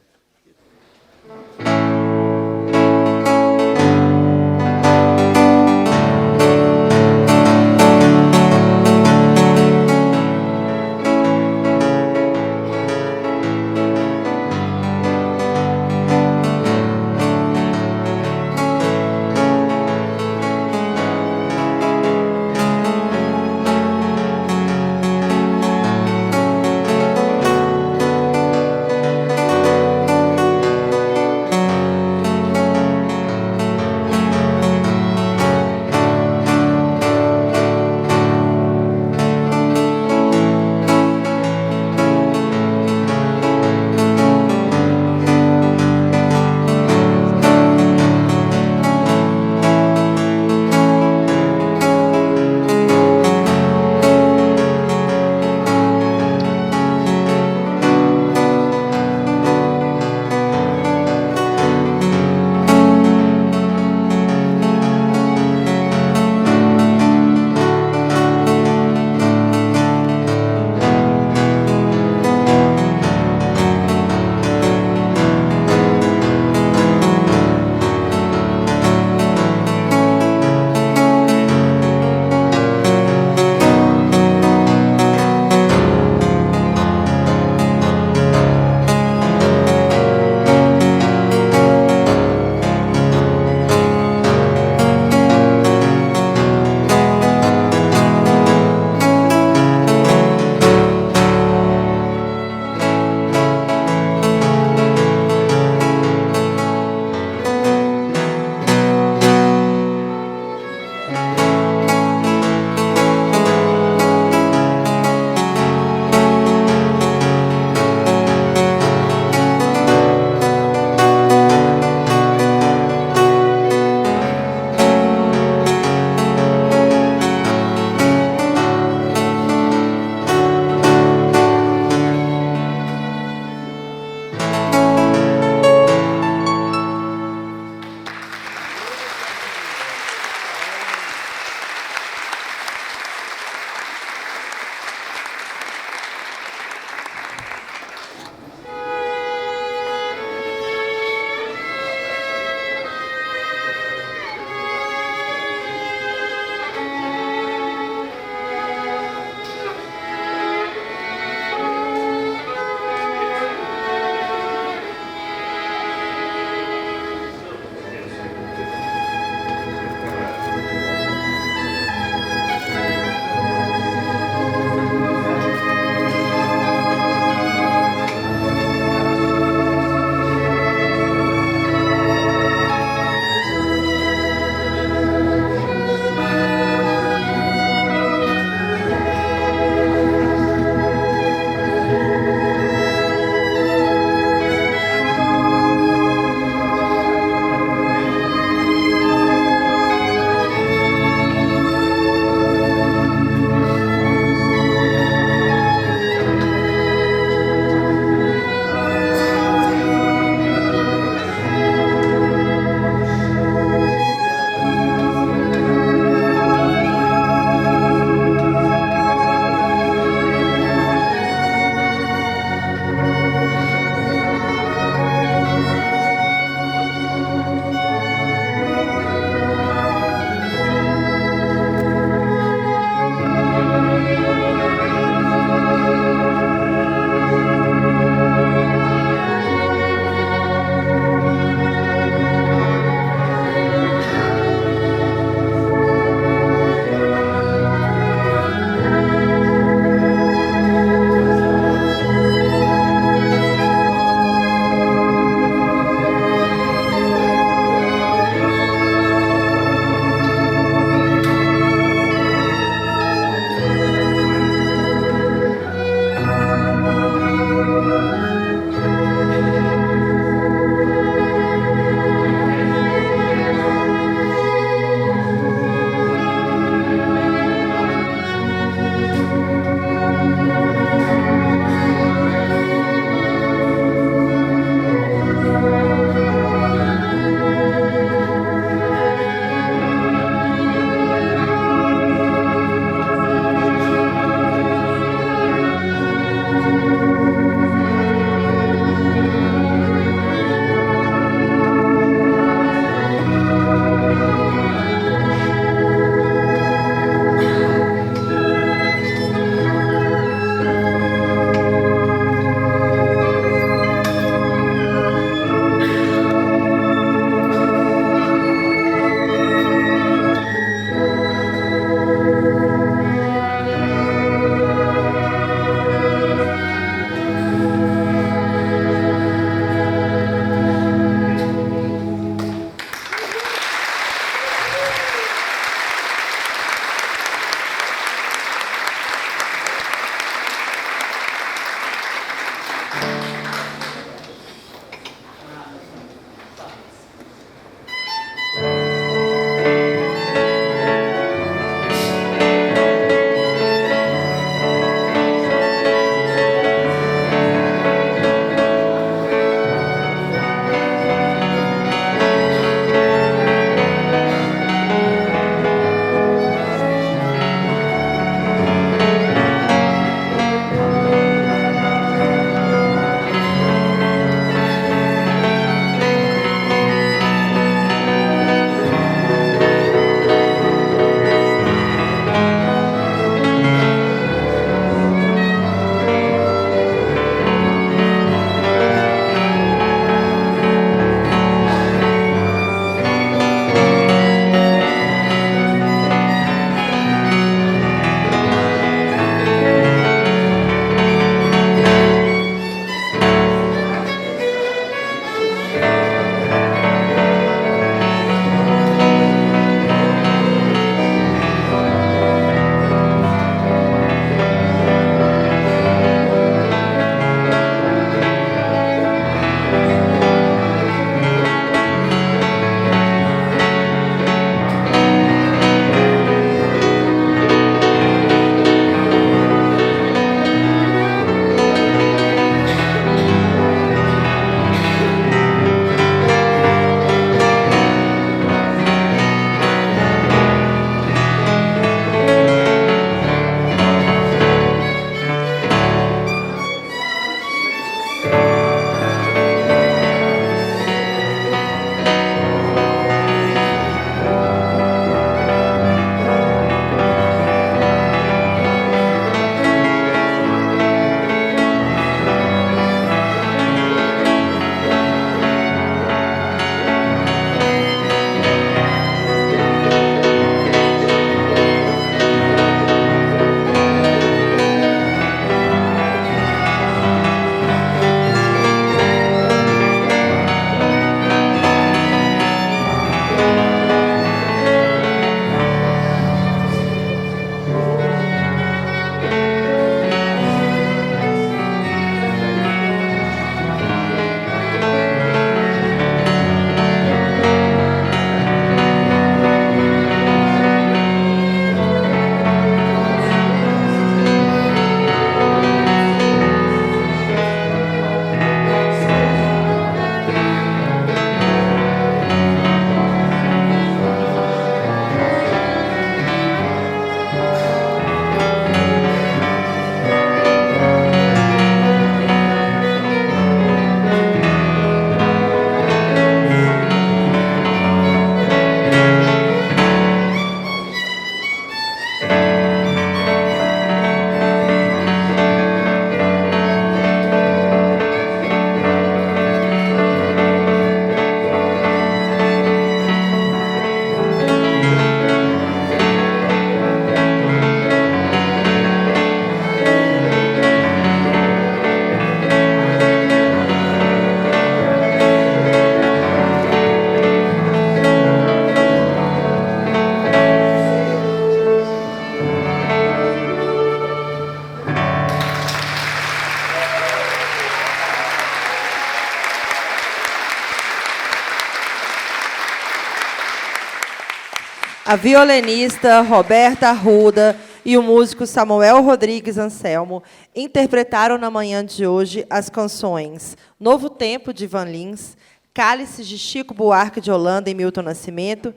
a violinista Roberta Arruda e o músico Samuel Rodrigues Anselmo interpretaram na manhã de hoje as canções Novo Tempo, de Ivan Lins, Cálices, de Chico Buarque de Holanda e Milton Nascimento,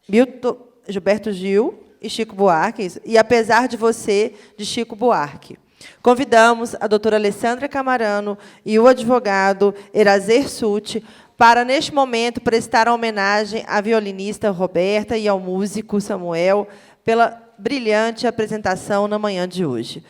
Gilberto Gil e Chico Buarque, e Apesar de Você, de Chico Buarque. Convidamos a doutora Alessandra Camarano e o advogado Erazer Sutti para, neste momento, prestar homenagem à violinista Roberta e ao músico Samuel pela brilhante apresentação na manhã de hoje.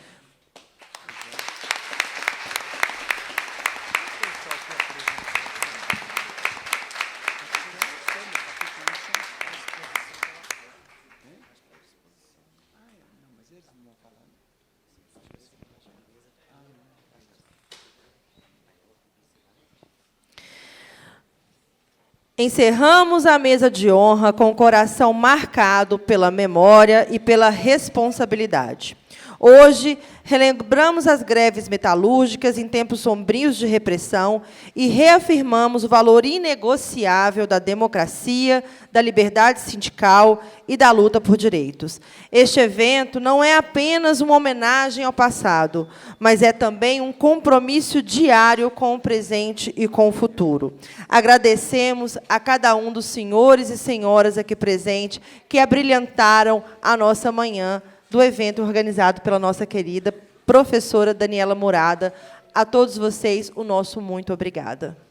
Encerramos a mesa de honra com o coração marcado pela memória e pela responsabilidade. Hoje, relembramos as greves metalúrgicas em tempos sombrios de repressão e reafirmamos o valor inegociável da democracia, da liberdade sindical e da luta por direitos. Este evento não é apenas uma homenagem ao passado, mas é também um compromisso diário com o presente e com o futuro. Agradecemos a cada um dos senhores e senhoras aqui presentes que abrilhantaram a nossa manhã do evento organizado pela nossa querida professora Daniela Murada. A todos vocês, o nosso muito obrigada.